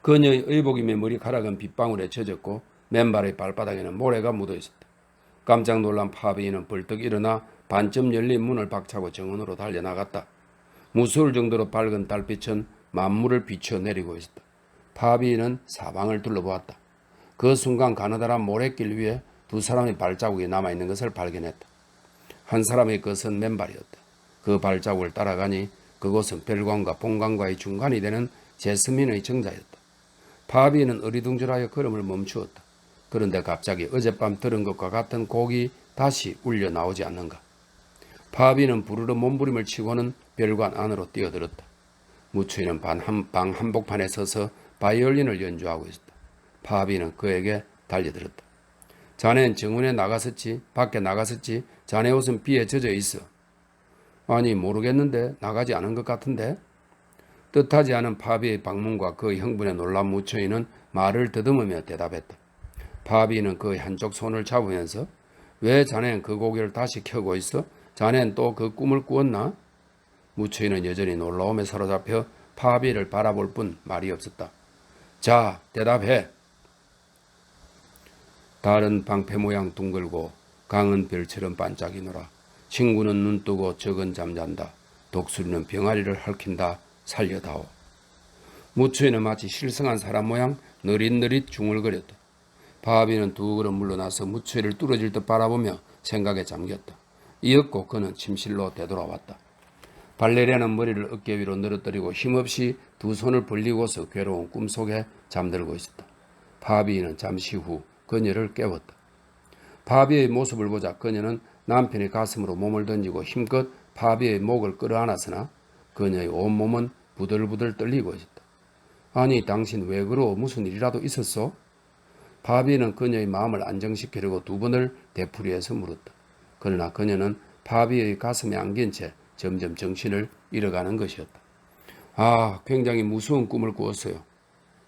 그녀의 의복이며 머리카락은 빗방울에 젖었고 맨발의 발바닥에는 모래가 묻어 있었다. 깜짝 놀란 파비는 벌떡 일어나 반쯤 열린 문을 박차고 정원으로 달려나갔다. 무서울 정도로 밝은 달빛은 만물을 비춰내리고 있었다. 파비는 사방을 둘러보았다. 그 순간 가느다란 모래길 위에 두 사람의 발자국이 남아있는 것을 발견했다. 한 사람의 것은 맨발이었다. 그 발자국을 따라가니 그곳은 별관과 본관과의 중간이 되는 제스민의 정자였다. 파비는 어리둥절하여 걸음을 멈추었다. 그런데 갑자기 어젯밤 들은 것과 같은 곡이 다시 울려 나오지 않는가. 파비는 부르르 몸부림을 치고는 별관 안으로 뛰어들었다. 무추이는 방 한복판에 서서 바이올린을 연주하고 있었다. 파비는 그에게 달려들었다. 자넨 정원에 나갔었지? 밖에 나갔었지? 자네 옷은 비에 젖어 있어. 아니 모르겠는데 나가지 않은 것 같은데? 뜻하지 않은 파비의 방문과 그 형분에 놀란 무추이는 말을 더듬으며 대답했다. 파비는 그의 한쪽 손을 잡으면서 왜 자넨 그 고개를 다시 켜고 있어? 자넨 또 그 꿈을 꾸었나? 무추이는 여전히 놀라움에 사로잡혀 파비를 바라볼 뿐 말이 없었다. 자, 대답해. 달은 방패 모양 둥글고 강은 별처럼 반짝이노라. 친구는 눈 뜨고 적은 잠잔다. 독수리는 병아리를 핥힌다. 살려다오. 무추이는 마치 실성한 사람 모양 느릿느릿 중얼거렸다. 파비는 두 걸음 물러나서 무추이를 뚫어질 듯 바라보며 생각에 잠겼다. 이윽고 그는 침실로 되돌아왔다. 발레리아는 머리를 어깨 위로 늘어뜨리고 힘없이 두 손을 벌리고서 괴로운 꿈속에 잠들고 있었다. 파비는 잠시 후 그녀를 깨웠다. 파비의 모습을 보자 그녀는 남편의 가슴으로 몸을 던지고 힘껏 파비의 목을 끌어안았으나 그녀의 온몸은 부들부들 떨리고 있었다. 아니 당신 왜 그러? 무슨 일이라도 있었어? 파비는 그녀의 마음을 안정시키려고 두 번을 되풀이해서 물었다. 그러나 그녀는 파비의 가슴에 안긴 채 점점 정신을 잃어가는 것이었다. 아, 굉장히 무서운 꿈을 꾸었어요.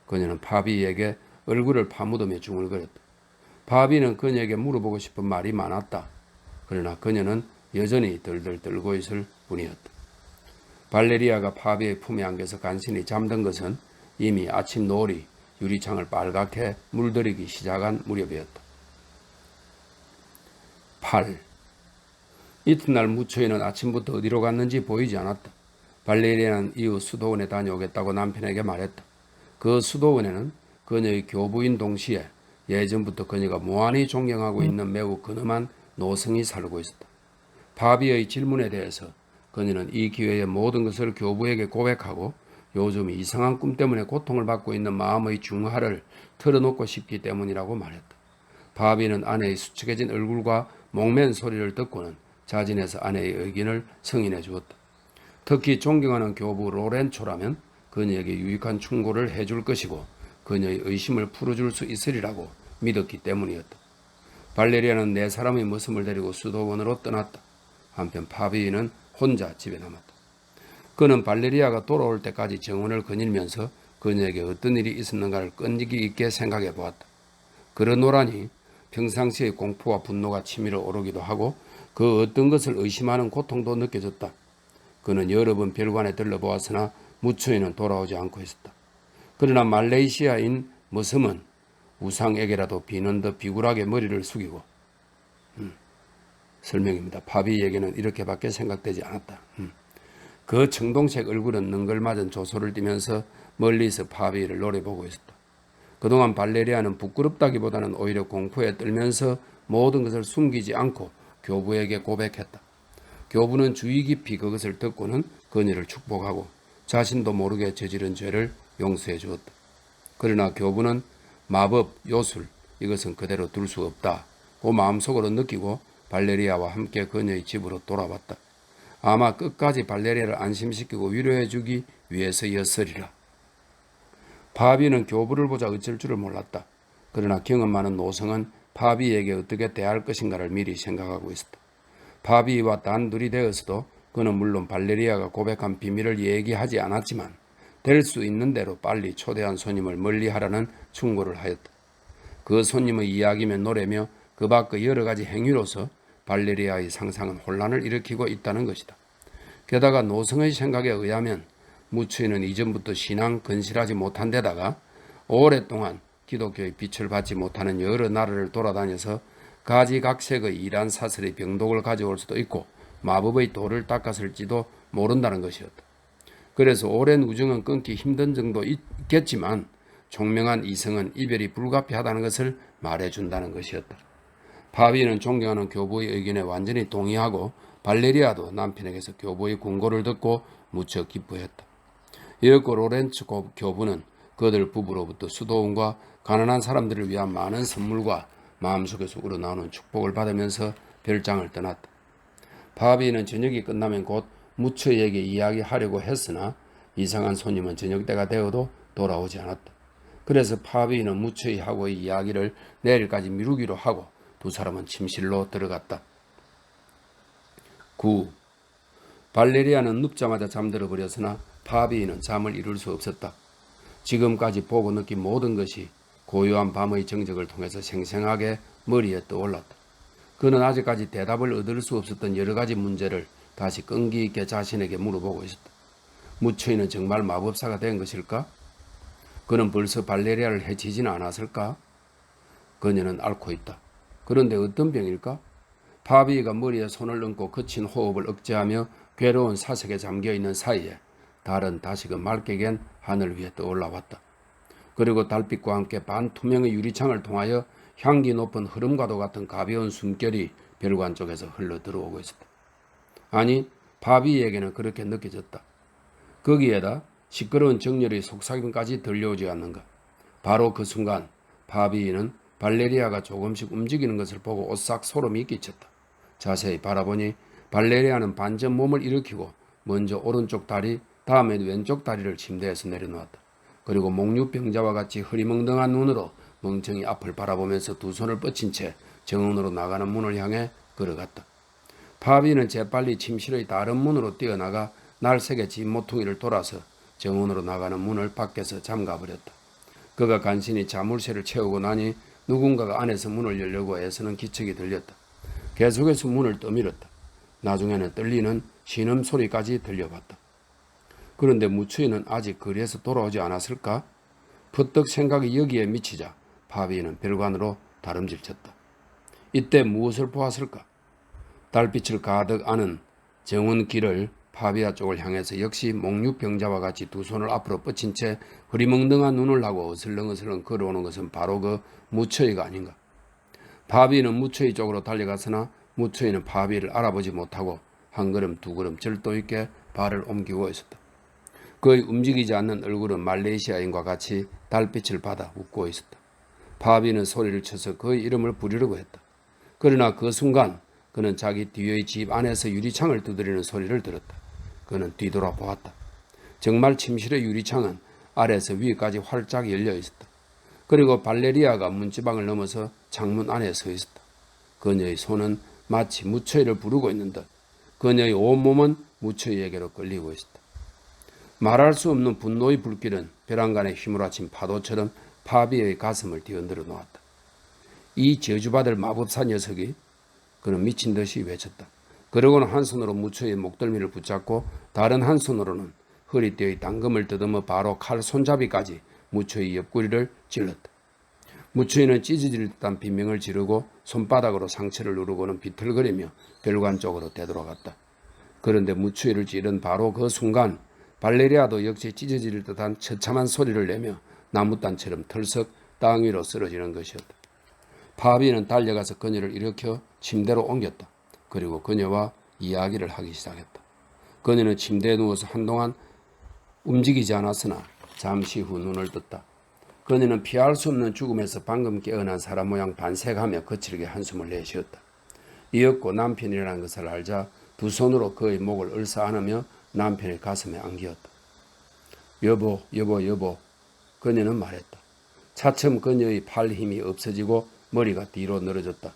그녀는 파비에게 얼굴을 파묻으며 중얼거렸다. 파비는 그녀에게 물어보고 싶은 말이 많았다. 그러나 그녀는 여전히 덜덜 떨고 있을 뿐이었다. 발레리아가 파비의 품에 안겨서 간신히 잠든 것은 이미 아침 노을이 유리창을 빨갛게 물들이기 시작한 무렵이었다. 8. 이튿날 무추이는 아침부터 어디로 갔는지 보이지 않았다. 발레리아는 이후 수도원에 다녀오겠다고 남편에게 말했다. 그 수도원에는 그녀의 교부인 동시에 예전부터 그녀가 무한히 존경하고 있는 매우 근엄한 노성이 살고 있었다. 파비의 질문에 대해서 그녀는 이 기회에 모든 것을 교부에게 고백하고 요즘 이상한 꿈 때문에 고통을 받고 있는 마음의 중하를 털어놓고 싶기 때문이라고 말했다. 파비는 아내의 수척해진 얼굴과 목맨 소리를 듣고는 자진해서 아내의 의견을 승인해 주었다. 특히 존경하는 교부 로렌초라면 그녀에게 유익한 충고를 해줄 것이고 그녀의 의심을 풀어줄 수 있으리라고 믿었기 때문이었다. 발레리아는 네 사람의 머슴을 데리고 수도원으로 떠났다. 한편 파비는 혼자 집에 남았다. 그는 발레리아가 돌아올 때까지 정원을 거닐면서 그녀에게 어떤 일이 있었는가를 끈기 있게 생각해 보았다. 그러노라니 평상시의 공포와 분노가 치밀어 오르기도 하고 그 어떤 것을 의심하는 고통도 느껴졌다. 그는 여러 번 별관에 들러보았으나 무추이는 돌아오지 않고 있었다. 그러나 말레이시아인 머슴은 우상에게라도 비는 듯 비굴하게 머리를 숙이고 설명입니다. 파비에게는 이렇게밖에 생각되지 않았다. 그 청동색 얼굴은 능글맞은 조소를 띠면서 멀리서 파비를 노려보고 있었다. 그동안 발레리아는 부끄럽다기보다는 오히려 공포에 떨면서 모든 것을 숨기지 않고 교부에게 고백했다. 교부는 주의 깊이 그것을 듣고는 그녀를 축복하고 자신도 모르게 저지른 죄를 용서해 주었다. 그러나 교부는 마법, 요술, 이것은 그대로 둘 수 없다. 그 마음속으로 느끼고 발레리아와 함께 그녀의 집으로 돌아왔다. 아마 끝까지 발레리아를 안심시키고 위로해 주기 위해서였으리라. 파비는 교부를 보자 어쩔 줄을 몰랐다. 그러나 경험 많은 노성은 파비에게 어떻게 대할 것인가를 미리 생각하고 있었다. 파비와 단둘이 되어서도 그는 물론 발레리아가 고백한 비밀을 얘기하지 않았지만 될 수 있는 대로 빨리 초대한 손님을 멀리하라는 충고를 하였다. 그 손님의 이야기며 노래며 그 밖의 여러 가지 행위로서 발레리아의 상상은 혼란을 일으키고 있다는 것이다. 게다가 노성의 생각에 의하면 무추이는 이전부터 신앙 건실하지 못한 데다가 오랫동안 기독교의 빛을 받지 못하는 여러 나라를 돌아다녀서 가지각색의 이란 사슬의 병독을 가져올 수도 있고 마법의 돌을 닦았을지도 모른다는 것이었다. 그래서 오랜 우정은 끊기 힘든 정도 있겠지만 총명한 이성은 이별이 불가피하다는 것을 말해준다는 것이었다. 파비는 존경하는 교부의 의견에 완전히 동의하고 발레리아도 남편에게서 교부의 권고를 듣고 무척 기뻐했다. 이윽고 로렌츠 교부는 그들 부부로부터 수도원과 가난한 사람들을 위한 많은 선물과 마음속에서 우러나오는 축복을 받으면서 별장을 떠났다. 파비는 저녁이 끝나면 곧 무처에게 이야기하려고 했으나 이상한 손님은 저녁때가 되어도 돌아오지 않았다. 그래서 파비는 무처이하고의 이야기를 내일까지 미루기로 하고 두 사람은 침실로 들어갔다. 9. 발레리아는 눕자마자 잠들어 버렸으나 파비는 잠을 이룰 수 없었다. 지금까지 보고 느낀 모든 것이 고요한 밤의 정적을 통해서 생생하게 머리에 떠올랐다. 그는 아직까지 대답을 얻을 수 없었던 여러 가지 문제를 다시 끈기 있게 자신에게 물어보고 있었다. 무처이는 정말 마법사가 된 것일까? 그는 벌써 발레리아를 해치지는 않았을까? 그녀는 앓고 있다. 그런데 어떤 병일까? 파비가 머리에 손을 얹고 거친 호흡을 억제하며 괴로운 사색에 잠겨있는 사이에 달은 다시금 맑게 갠 하늘 위에 떠올라왔다. 그리고 달빛과 함께 반투명의 유리창을 통하여 향기 높은 흐름과도 같은 가벼운 숨결이 별관 쪽에서 흘러 들어오고 있었다. 아니, 파비에게는 그렇게 느껴졌다. 거기에다 시끄러운 정열의 속삭임까지 들려오지 않는가. 바로 그 순간 파비는 발레리아가 조금씩 움직이는 것을 보고 오싹 소름이 끼쳤다. 자세히 바라보니 발레리아는 반전 몸을 일으키고 먼저 오른쪽 다리, 다음에 왼쪽 다리를 침대에서 내려놓았다. 그리고 목류병자와 같이 흐리멍덩한 눈으로 멍청이 앞을 바라보면서 두 손을 뻗친 채 정원으로 나가는 문을 향해 걸어갔다. 파비는 재빨리 침실의 다른 문으로 뛰어나가 날색의 집 모퉁이를 돌아서 정원으로 나가는 문을 밖에서 잠가버렸다. 그가 간신히 자물쇠를 채우고 나니 누군가가 안에서 문을 열려고 애쓰는 기척이 들렸다. 계속해서 문을 떠밀었다. 나중에는 떨리는 신음소리까지 들려봤다. 그런데 무추이는 아직 거리에서 돌아오지 않았을까? 퍼뜩 생각이 여기에 미치자 파비는 별관으로 다름질쳤다. 이때 무엇을 보았을까? 달빛을 가득 아는 정원길을 파비아 쪽을 향해서 역시 목류병자와 같이 두 손을 앞으로 뻗친 채 흐리멍덩한 눈을 하고 어슬렁어슬렁 걸어오는 것은 바로 그 무처이가 아닌가. 파비는 무처이 쪽으로 달려갔으나 무처이는 파비를 알아보지 못하고 한 걸음 두 걸음 절도 있게 발을 옮기고 있었다. 그의 움직이지 않는 얼굴은 말레이시아인과 같이 달빛을 받아 웃고 있었다. 파비는 소리를 쳐서 그의 이름을 부르려고 했다. 그러나 그 순간 그는 자기 뒤의 집 안에서 유리창을 두드리는 소리를 들었다. 그는 뒤돌아 보았다. 정말 침실의 유리창은 아래에서 위까지 활짝 열려 있었다. 그리고 발레리아가 문지방을 넘어서 창문 안에 서 있었다. 그녀의 손은 마치 무처이를 부르고 있는 듯 그녀의 온몸은 무처이에게로 끌리고 있었다. 말할 수 없는 분노의 불길은 벼랑간에 휘몰아친 파도처럼 파비의 가슴을 뒤흔들어 놓았다. 이 저주받을 마법사 녀석이, 그는 미친 듯이 외쳤다. 그러고는 한 손으로 무처이의 목덜미를 붙잡고 다른 한 손으로는 허리띠의 당금을 더듬어 바로 칼 손잡이까지 무처이의 옆구리를 찔렀다. 무처이는 찢어질 듯한 비명을 지르고 손바닥으로 상처를 누르고는 비틀거리며 별관 쪽으로 되돌아갔다. 그런데 무추이를 찌른 바로 그 순간 발레리아도 역시 찢어질 듯한 처참한 소리를 내며 나무단처럼 털썩 땅 위로 쓰러지는 것이었다. 파비는 달려가서 그녀를 일으켜 침대로 옮겼다. 그리고 그녀와 이야기를 하기 시작했다. 그녀는 침대에 누워서 한동안 움직이지 않았으나 잠시 후 눈을 떴다. 그녀는 피할 수 없는 죽음에서 방금 깨어난 사람 모양 반색하며 거칠게 한숨을 내쉬었다. 이었고 남편이라는 것을 알자 두 손으로 그의 목을 얼싸안으며 남편의 가슴에 안기었다. 여보, 여보, 여보. 그녀는 말했다. 차츰 그녀의 팔 힘이 없어지고 머리가 뒤로 늘어졌다.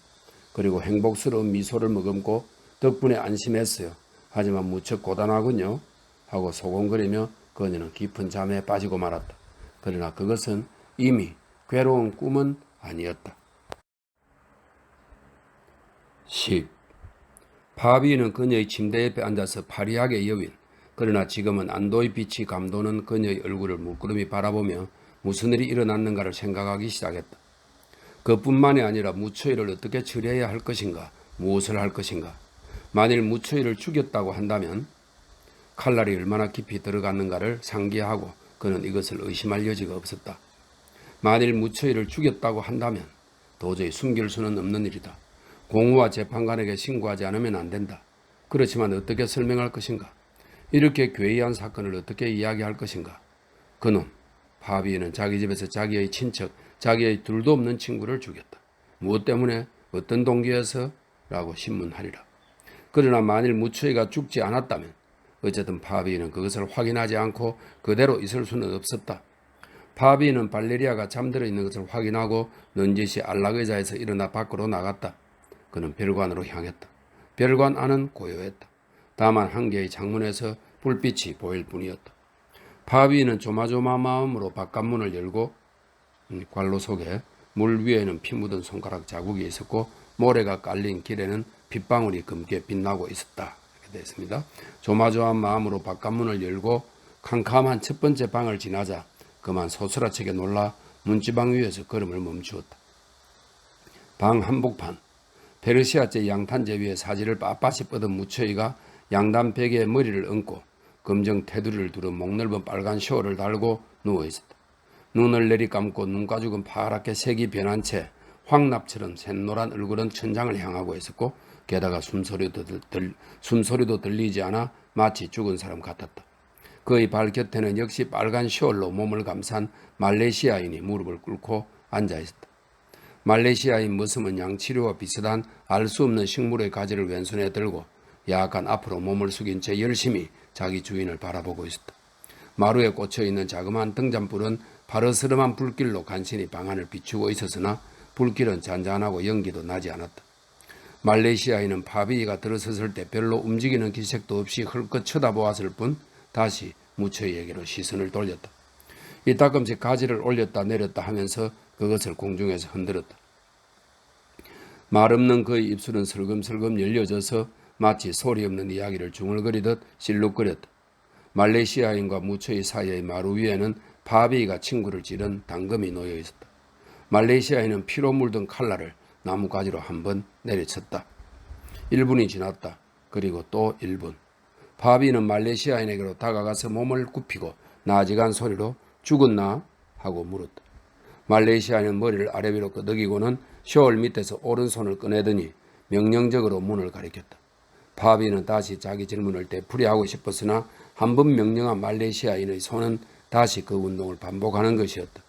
그리고 행복스러운 미소를 머금고 덕분에 안심했어요. 하지만 무척 고단하군요. 하고 소곤거리며 그녀는 깊은 잠에 빠지고 말았다. 그러나 그것은 이미 괴로운 꿈은 아니었다. 10. 파비는 그녀의 침대 옆에 앉아서 파리하게 여윈 그러나 지금은 안도의 빛이 감도는 그녀의 얼굴을 물끄러미 바라보며 무슨 일이 일어났는가를 생각하기 시작했다. 그뿐만이 아니라 무초이를 어떻게 처리해야 할 것인가, 무엇을 할 것인가. 만일 무초이를 죽였다고 한다면 칼날이 얼마나 깊이 들어갔는가를 상기하고 그는 이것을 의심할 여지가 없었다. 만일 무초이를 죽였다고 한다면 도저히 숨길 수는 없는 일이다. 공우와 재판관에게 신고하지 않으면 안 된다. 그렇지만 어떻게 설명할 것인가? 이렇게 괴이한 사건을 어떻게 이야기할 것인가? 그놈, 파비는 자기 집에서 자기의 친척, 자기의 둘도 없는 친구를 죽였다. 무엇 때문에? 어떤 동기에서? 라고 신문하리라. 그러나 만일 무초이가 죽지 않았다면 어쨌든 파비는 그것을 확인하지 않고 그대로 있을 수는 없었다. 파비는 발레리아가 잠들어 있는 것을 확인하고 넌지시 안락의자에서 일어나 밖으로 나갔다. 그는 별관으로 향했다. 별관 안은 고요했다. 다만 한 개의 창문에서 불빛이 보일 뿐이었다. 파비는 조마조마 마음으로 바깥문을 열고 관로 속에 물 위에는 피 묻은 손가락 자국이 있었고 모래가 깔린 길에는 빗방울이 검게 빛나고 있었다. 이렇게 되어 있습니다. 조마조마한 마음으로 바깥문을 열고 캄캄한 첫 번째 방을 지나자 그만 소스라치게 놀라 문지방 위에서 걸음을 멈추었다. 방 한복판 페르시아제 양탄재 위에 사지를 빳빳이 뻗은 무초이가 양단 베개에 머리를 얹고 검정 테두리를 두른 목넓은 빨간 셔츠를 달고 누워있었다. 눈을 내리감고 눈가죽은 파랗게 색이 변한 채 황납처럼 샛노란 얼굴은 천장을 향하고 있었고 게다가 숨소리도 들리지 않아 마치 죽은 사람 같았다. 그의 발 곁에는 역시 빨간 셔츠로 몸을 감싼 말레이시아인이 무릎을 꿇고 앉아있었다. 말레이시아인 머슴은 양치료와 비슷한 알 수 없는 식물의 가지를 왼손에 들고 약간 앞으로 몸을 숙인 채 열심히 자기 주인을 바라보고 있었다. 마루에 꽂혀있는 자그마한 등잔불은 파르스름한 불길로 간신히 방 안을 비추고 있었으나 불길은 잔잔하고 연기도 나지 않았다. 말레이시아인은 파비가 들어섰을 때 별로 움직이는 기색도 없이 헐끗 쳐다보았을 뿐 다시 무초이에게로 시선을 돌렸다. 이따금씩 가지를 올렸다 내렸다 하면서 그것을 공중에서 흔들었다. 말 없는 그의 입술은 슬금슬금 열려져서 마치 소리 없는 이야기를 중얼거리듯 실룩거렸다. 말레이시아인과 무초이 사이의 마루 위에는 파비가 친구를 찌른 당금이 놓여 있었다. 말레이시아인은 피로 물든 칼날을 나무가지로 한번 내리쳤다. 1분이 지났다. 그리고 또 1분. 파비는 말레이시아인에게로 다가가서 몸을 굽히고 나직한 소리로 죽었나? 하고 물었다. 말레이시아인은 머리를 아래 위로 끄덕이고는 셔얼 밑에서 오른손을 꺼내더니 명령적으로 문을 가리켰다. 파비는 다시 자기 질문을 되풀이하고 싶었으나 한 번 명령한 말레이시아인의 손은 다시 그 운동을 반복하는 것이었다.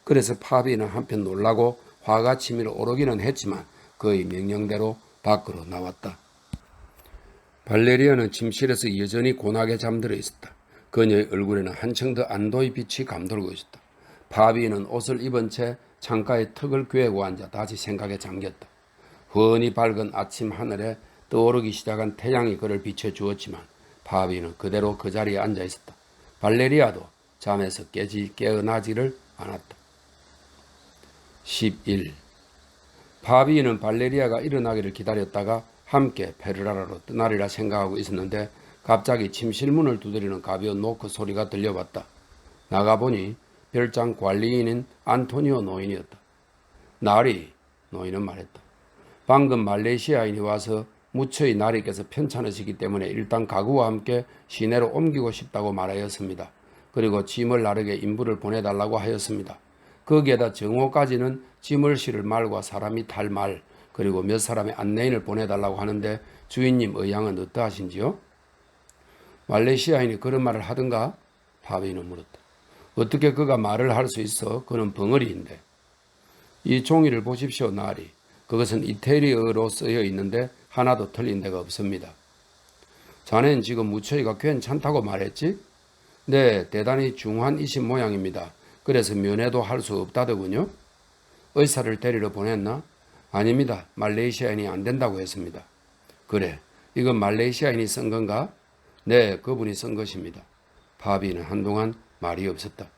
그래서 파비는 한편 놀라고 화가 치밀어 오르기는 했지만 그의 명령대로 밖으로 나왔다. 발레리아는 침실에서 여전히 곤하게 잠들어 있었다. 그녀의 얼굴에는 한층 더 안도의 빛이 감돌고 있었다. 파비는 옷을 입은 채 창가에 턱을 괴고 앉아 다시 생각에 잠겼다. 훤히 밝은 아침 하늘에 떠오르기 시작한 태양이 그를 비춰주었지만 파비는 그대로 그 자리에 앉아 있었다. 발레리아도 잠에서 깨어나지를 않았다. 11. 파비는 발레리아가 일어나기를 기다렸다가 함께 페르라로 떠나리라 생각하고 있었는데 갑자기 침실문을 두드리는 가벼운 노크 소리가 들려왔다. 나가보니 별장 관리인인 안토니오 노인이었다. 나리, 노인은 말했다. 방금 말레이시아인이 와서 무처의 나리께서 편찮으시기 때문에 일단 가구와 함께 시내로 옮기고 싶다고 말하였습니다. 그리고 짐을 나르게 인부를 보내달라고 하였습니다. 거기에다 정오까지는 짐을 실을 말과 사람이 탈 말, 그리고 몇 사람의 안내인을 보내달라고 하는데 주인님 의향은 어떠하신지요? 말레이시아인이 그런 말을 하던가? 파비는 물었다. 어떻게 그가 말을 할 수 있어? 그는 벙어리인데. 이 종이를 보십시오, 나리. 그것은 이태리어로 쓰여 있는데 하나도 틀린 데가 없습니다. 자넨 지금 무처이가 괜찮다고 말했지? 네, 대단히 중한 이신 모양입니다. 그래서 면회도 할 수 없다더군요. 의사를 데리러 보냈나? 아닙니다. 말레이시아인이 안 된다고 했습니다. 그래, 이건 말레이시아인이 쓴 건가? 네, 그분이 쓴 것입니다. 파비는 한동안 말이 없었다.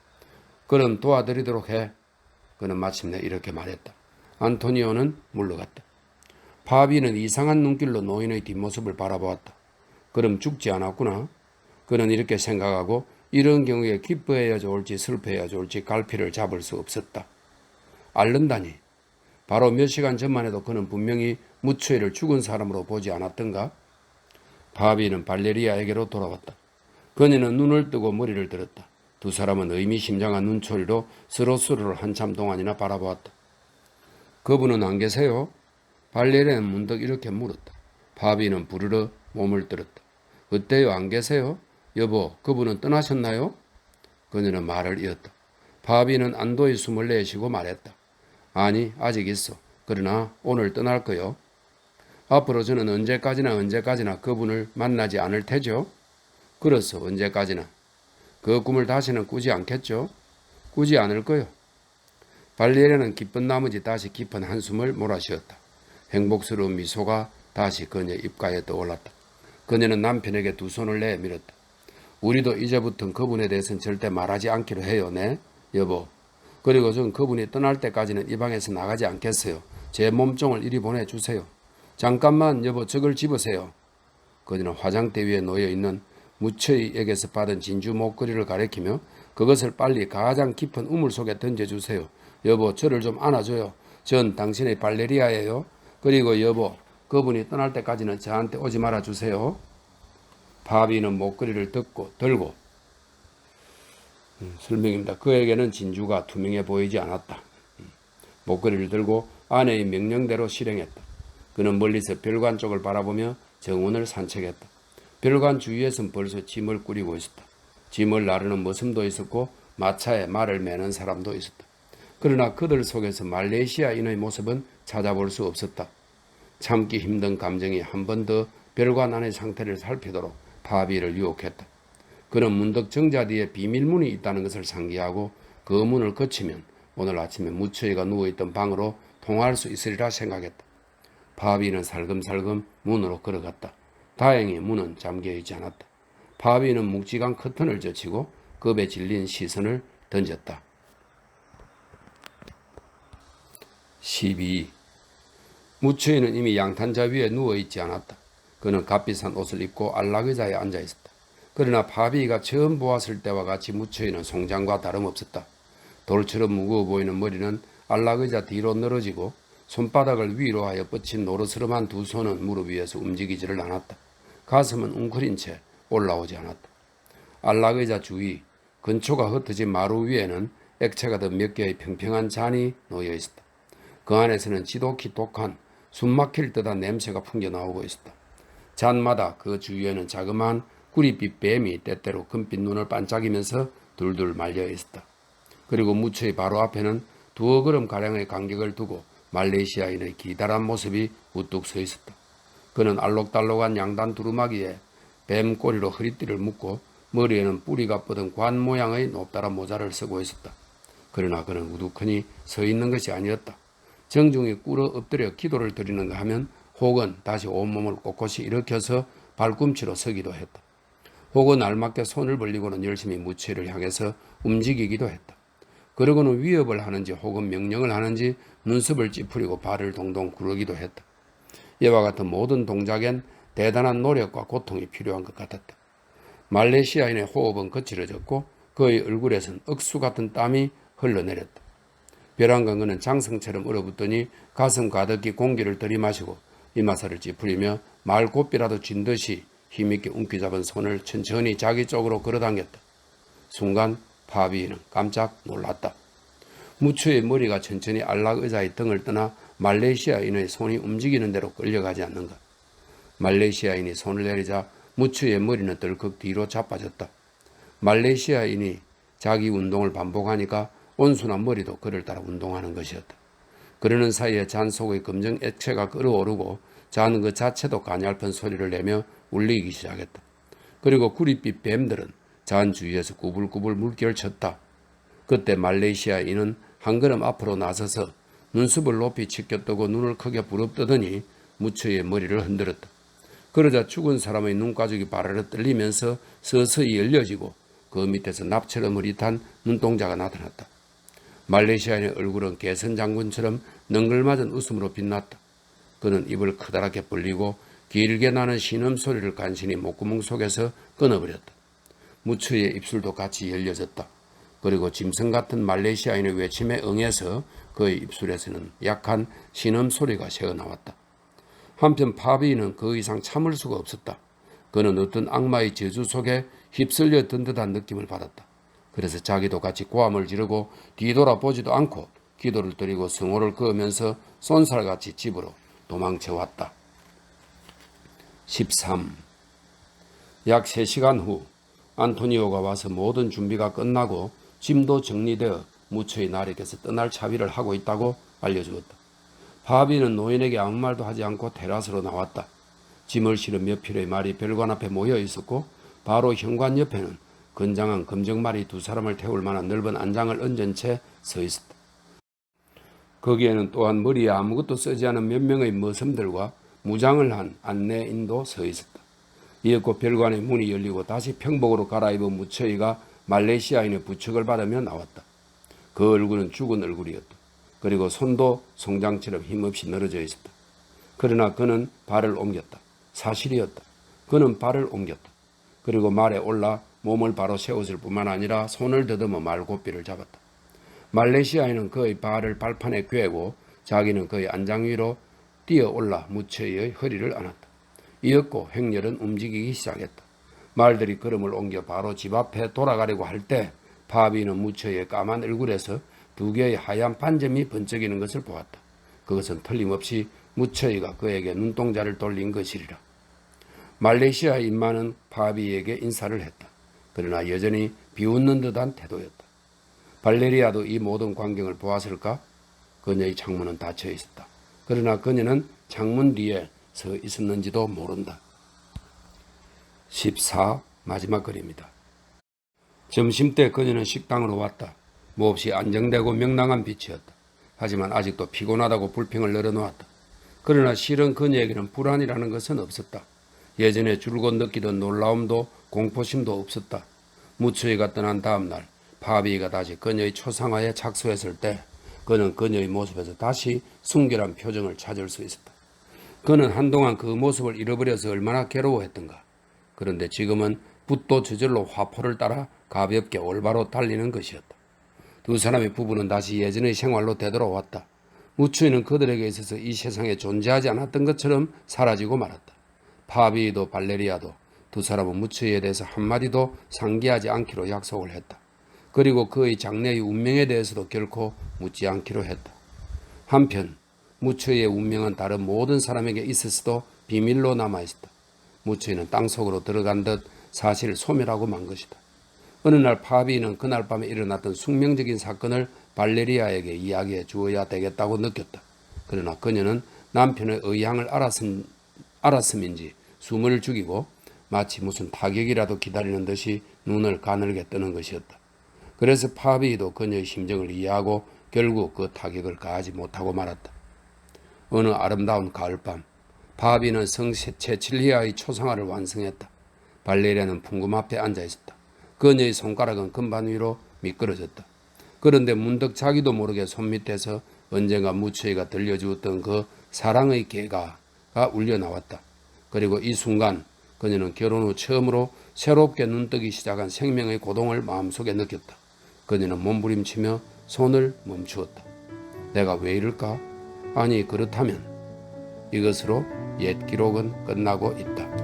그럼 도와드리도록 해. 그는 마침내 이렇게 말했다. 안토니오는 물러갔다. 파비는 이상한 눈길로 노인의 뒷모습을 바라보았다. 그럼 죽지 않았구나. 그는 이렇게 생각하고 이런 경우에 기뻐해야 좋을지 슬퍼해야 좋을지 갈피를 잡을 수 없었다. 앓는다니. 바로 몇 시간 전만 해도 그는 분명히 무처이를 죽은 사람으로 보지 않았던가? 파비는 발레리아에게로 돌아왔다. 그녀는 눈을 뜨고 머리를 들었다. 두 사람은 의미심장한 눈초리로 서로서로를 한참 동안이나 바라보았다. 그분은 안 계세요? 발레리아는 문득 이렇게 물었다. 파비는 부르르 몸을 들었다. 어때요? 안 계세요? 여보, 그분은 떠나셨나요? 그녀는 말을 이었다. 파비는 안도의 숨을 내쉬고 말했다. 아니, 아직 있어. 그러나 오늘 떠날 거요. 앞으로 저는 언제까지나 그분을 만나지 않을 테죠? 그렇소, 언제까지나. 그 꿈을 다시는 꾸지 않겠죠? 꾸지 않을 거요. 발레리아는 기쁜 나머지 다시 깊은 한숨을 몰아쉬었다. 행복스러운 미소가 다시 그녀의 입가에 떠올랐다. 그녀는 남편에게 두 손을 내밀었다. 우리도 이제부터 그분에 대해서는 절대 말하지 않기로 해요, 네? 여보. 그리고 전 그분이 떠날 때까지는 이 방에서 나가지 않겠어요. 제 몸종을 이리 보내주세요. 잠깐만, 여보, 저걸 집으세요. 그녀는 화장대 위에 놓여있는 무처이에게서 받은 진주 목걸이를 가리키며 그것을 빨리 가장 깊은 우물 속에 던져주세요. 여보, 저를 좀 안아줘요. 전 당신의 발레리아예요. 그리고 여보, 그분이 떠날 때까지는 저한테 오지 말아주세요. 파비는 목걸이를 들고 설명입니다. 그에게는 진주가 투명해 보이지 않았다. 목걸이를 들고 아내의 명령대로 실행했다. 그는 멀리서 별관 쪽을 바라보며 정원을 산책했다. 별관 주위에선 벌써 짐을 꾸리고 있었다. 짐을 나르는 머슴도 있었고 마차에 말을 매는 사람도 있었다. 그러나 그들 속에서 말레이시아인의 모습은 찾아볼 수 없었다. 참기 힘든 감정이 한 번 더 별관 안의 상태를 살피도록 파비를 유혹했다. 그는 문득 정자 뒤에 비밀문이 있다는 것을 상기하고 그 문을 거치면 오늘 아침에 무처이가 누워있던 방으로 통할 수 있으리라 생각했다. 파비는 살금살금 문으로 걸어갔다. 다행히 문은 잠겨있지 않았다. 파비는 묵직한 커튼을 젖히고 겁에 질린 시선을 던졌다. 12. 무처이는 이미 양탄자 위에 누워있지 않았다. 그는 값비싼 옷을 입고 안락의자에 앉아있었다. 그러나 파비가 처음 보았을 때와 같이 무처이는 송장과 다름없었다. 돌처럼 무거워 보이는 머리는 안락의자 뒤로 늘어지고 손바닥을 위로 하여 뻗친 노르스름한 두 손은 무릎 위에서 움직이지를 않았다. 가슴은 웅크린 채 올라오지 않았다. 안락의자 주위 근초가 흩어진 마루 위에는 액체가 든 몇 개의 평평한 잔이 놓여 있었다. 그 안에서는 지독히 독한 숨막힐 듯한 냄새가 풍겨나오고 있었다. 잔마다 그 주위에는 자그마한 구릿빛 뱀이 때때로 금빛 눈을 반짝이면서 둘둘 말려 있었다. 그리고 무처의 바로 앞에는 두어 걸음가량의 간격을 두고 말레이시아인의 기다란 모습이 우뚝 서 있었다. 그는 알록달록한 양단 두루마기에 뱀 꼬리로 허리띠를 묶고 머리에는 뿌리가 뻗은 관 모양의 높다란 모자를 쓰고 있었다. 그러나 그는 우두커니 서 있는 것이 아니었다. 정중히 꿇어 엎드려 기도를 드리는가 하면 혹은 다시 온몸을 꼿꼿이 일으켜서 발꿈치로 서기도 했다. 혹은 알맞게 손을 벌리고는 열심히 무처이를 향해서 움직이기도 했다. 그러고는 위협을 하는지 혹은 명령을 하는지 눈썹을 찌푸리고 발을 동동 구르기도 했다. 이와 같은 모든 동작엔 대단한 노력과 고통이 필요한 것 같았다. 말레이시아인의 호흡은 거칠어졌고 그의 얼굴에선 억수 같은 땀이 흘러내렸다. 벼랑간 그는 장성처럼 얼어붙더니 가슴 가득히 공기를 들이마시고 이마살을 찌푸리며 말고삐라도 쥔 듯이 힘있게 움켜잡은 손을 천천히 자기 쪽으로 끌어당겼다. 순간 파비는 깜짝 놀랐다. 무추의 머리가 천천히 안락 의자의 등을 떠나 말레이시아인의 손이 움직이는 대로 끌려가지 않는가. 말레이시아인이 손을 내리자 무추의 머리는 덜컥 뒤로 자빠졌다. 말레이시아인이 자기 운동을 반복하니까 온순한 머리도 그를 따라 운동하는 것이었다. 그러는 사이에 잔 속의 검정 액체가 끓어오르고 잔 그 자체도 가냘픈 소리를 내며 울리기 시작했다. 그리고 구릿빛 뱀들은 잔 주위에서 꾸불꾸불 물결을 쳤다. 그때 말레이시아인은 한 걸음 앞으로 나서서 눈썹을 높이 치켜뜨고 눈을 크게 부릅뜨더니 무추의 머리를 흔들었다. 그러자 죽은 사람의 눈가죽이 바르르 떨리면서 서서히 열려지고 그 밑에서 납처럼 흐릿한 눈동자가 나타났다. 말레이시아인의 얼굴은 개선 장군처럼 능글맞은 웃음으로 빛났다. 그는 입을 커다랗게 벌리고 길게 나는 신음소리를 간신히 목구멍 속에서 끊어버렸다. 무추의 입술도 같이 열려졌다. 그리고 짐승 같은 말레이시아인의 외침에 응해서 그의 입술에서는 약한 신음소리가 새어나왔다. 한편 파비는 그 이상 참을 수가 없었다. 그는 어떤 악마의 저주 속에 휩쓸려 든 듯한 느낌을 받았다. 그래서 자기도 같이 고함을 지르고 뒤돌아보지도 않고 기도를 드리고 성호를 그으면서 쏜살같이 집으로 도망쳐왔다. 13. 약 3시간 후 안토니오가 와서 모든 준비가 끝나고 짐도 정리되어 무처의 나리께서 떠날 차비를 하고 있다고 알려주었다. 파비는 노인에게 아무 말도 하지 않고 테라스로 나왔다. 짐을 실은 몇 필의 말이 별관 앞에 모여 있었고 바로 현관 옆에는 건장한 검정말이 2사람을 태울 만한 넓은 안장을 얹은 채 서 있었다. 거기에는 또한 머리에 아무것도 쓰지 않은 몇 명의 머슴들과 무장을 한 안내인도 서 있었다. 이윽고 별관의 문이 열리고 다시 평복으로 갈아입은 무처이가 말레이시아인의 부축을 받으며 나왔다. 그 얼굴은 죽은 얼굴이었다. 그리고 손도 송장처럼 힘없이 늘어져 있었다. 그러나 그는 발을 옮겼다. 사실이었다. 그는 발을 옮겼다. 그리고 말에 올라 몸을 바로 세웠을 뿐만 아니라 손을 더듬어 말고삐를 잡았다. 말레이시아인은 그의 발을 발판에 꿰고 자기는 그의 안장 위로 뛰어올라 무처의 허리를 안았다. 이윽고 행렬은 움직이기 시작했다. 말들이 걸음을 옮겨 바로 집 앞에 돌아가려고 할 때 파비는 무처의 까만 얼굴에서 2개의 하얀 반점이 번쩍이는 것을 보았다. 그것은 틀림없이 무처이가 그에게 눈동자를 돌린 것이리라. 말레이시아 인마는 파비에게 인사를 했다. 그러나 여전히 비웃는 듯한 태도였다. 발레리아도 이 모든 광경을 보았을까? 그녀의 창문은 닫혀 있었다. 그러나 그녀는 창문 뒤에 서 있었는지도 모른다. 14. 마지막 글입니다. 점심때 그녀는 식당으로 왔다. 몹시 안정되고 명랑한 빛이었다. 하지만 아직도 피곤하다고 불평을 늘어놓았다. 그러나 실은 그녀에게는 불안이라는 것은 없었다. 예전에 줄곧 느끼던 놀라움도 공포심도 없었다. 무추이가 떠난 다음 날 파비가 다시 그녀의 초상화에 착수했을 때 그는 그녀의 모습에서 다시 순결한 표정을 찾을 수 있었다. 그는 한동안 그 모습을 잃어버려서 얼마나 괴로워했던가. 그런데 지금은 붓도 저절로 화포를 따라 가볍게 올바로 달리는 것이었다. 2사람의 부부는 다시 예전의 생활로 되돌아왔다. 무추이는 그들에게 있어서 이 세상에 존재하지 않았던 것처럼 사라지고 말았다. 파비도 발레리아도 2사람은 무추이에 대해서 한마디도 상기하지 않기로 약속을 했다. 그리고 그의 장래의 운명에 대해서도 결코 묻지 않기로 했다. 한편 무추이의 운명은 다른 모든 사람에게 있었어도 비밀로 남아있었다. 무추이는 땅속으로 들어간 듯 사실을 소멸하고 만 것이다. 어느 날 파비는 그날 밤에 일어났던 숙명적인 사건을 발레리아에게 이야기해 주어야 되겠다고 느꼈다. 그러나 그녀는 남편의 의향을 알았음인지 숨을 죽이고 마치 무슨 타격이라도 기다리는 듯이 눈을 가늘게 뜨는 것이었다. 그래서 파비도 그녀의 심정을 이해하고 결국 그 타격을 가하지 못하고 말았다. 어느 아름다운 가을밤 파비는 성 체칠리아의 초상화를 완성했다. 발레리아는 풍금 앞에 앉아있었다. 그녀의 손가락은 금반 위로 미끄러졌다. 그런데 문득 자기도 모르게 손밑에서 언젠가 무추이가 들려주었던 그 사랑의 개가 울려나왔다. 그리고 이 순간 그녀는 결혼 후 처음으로 새롭게 눈뜨기 시작한 생명의 고동을 마음속에 느꼈다. 그녀는 몸부림치며 손을 멈추었다. 내가 왜 이럴까? 아니 그렇다면 이것으로 옛 기록은 끝나고 있다.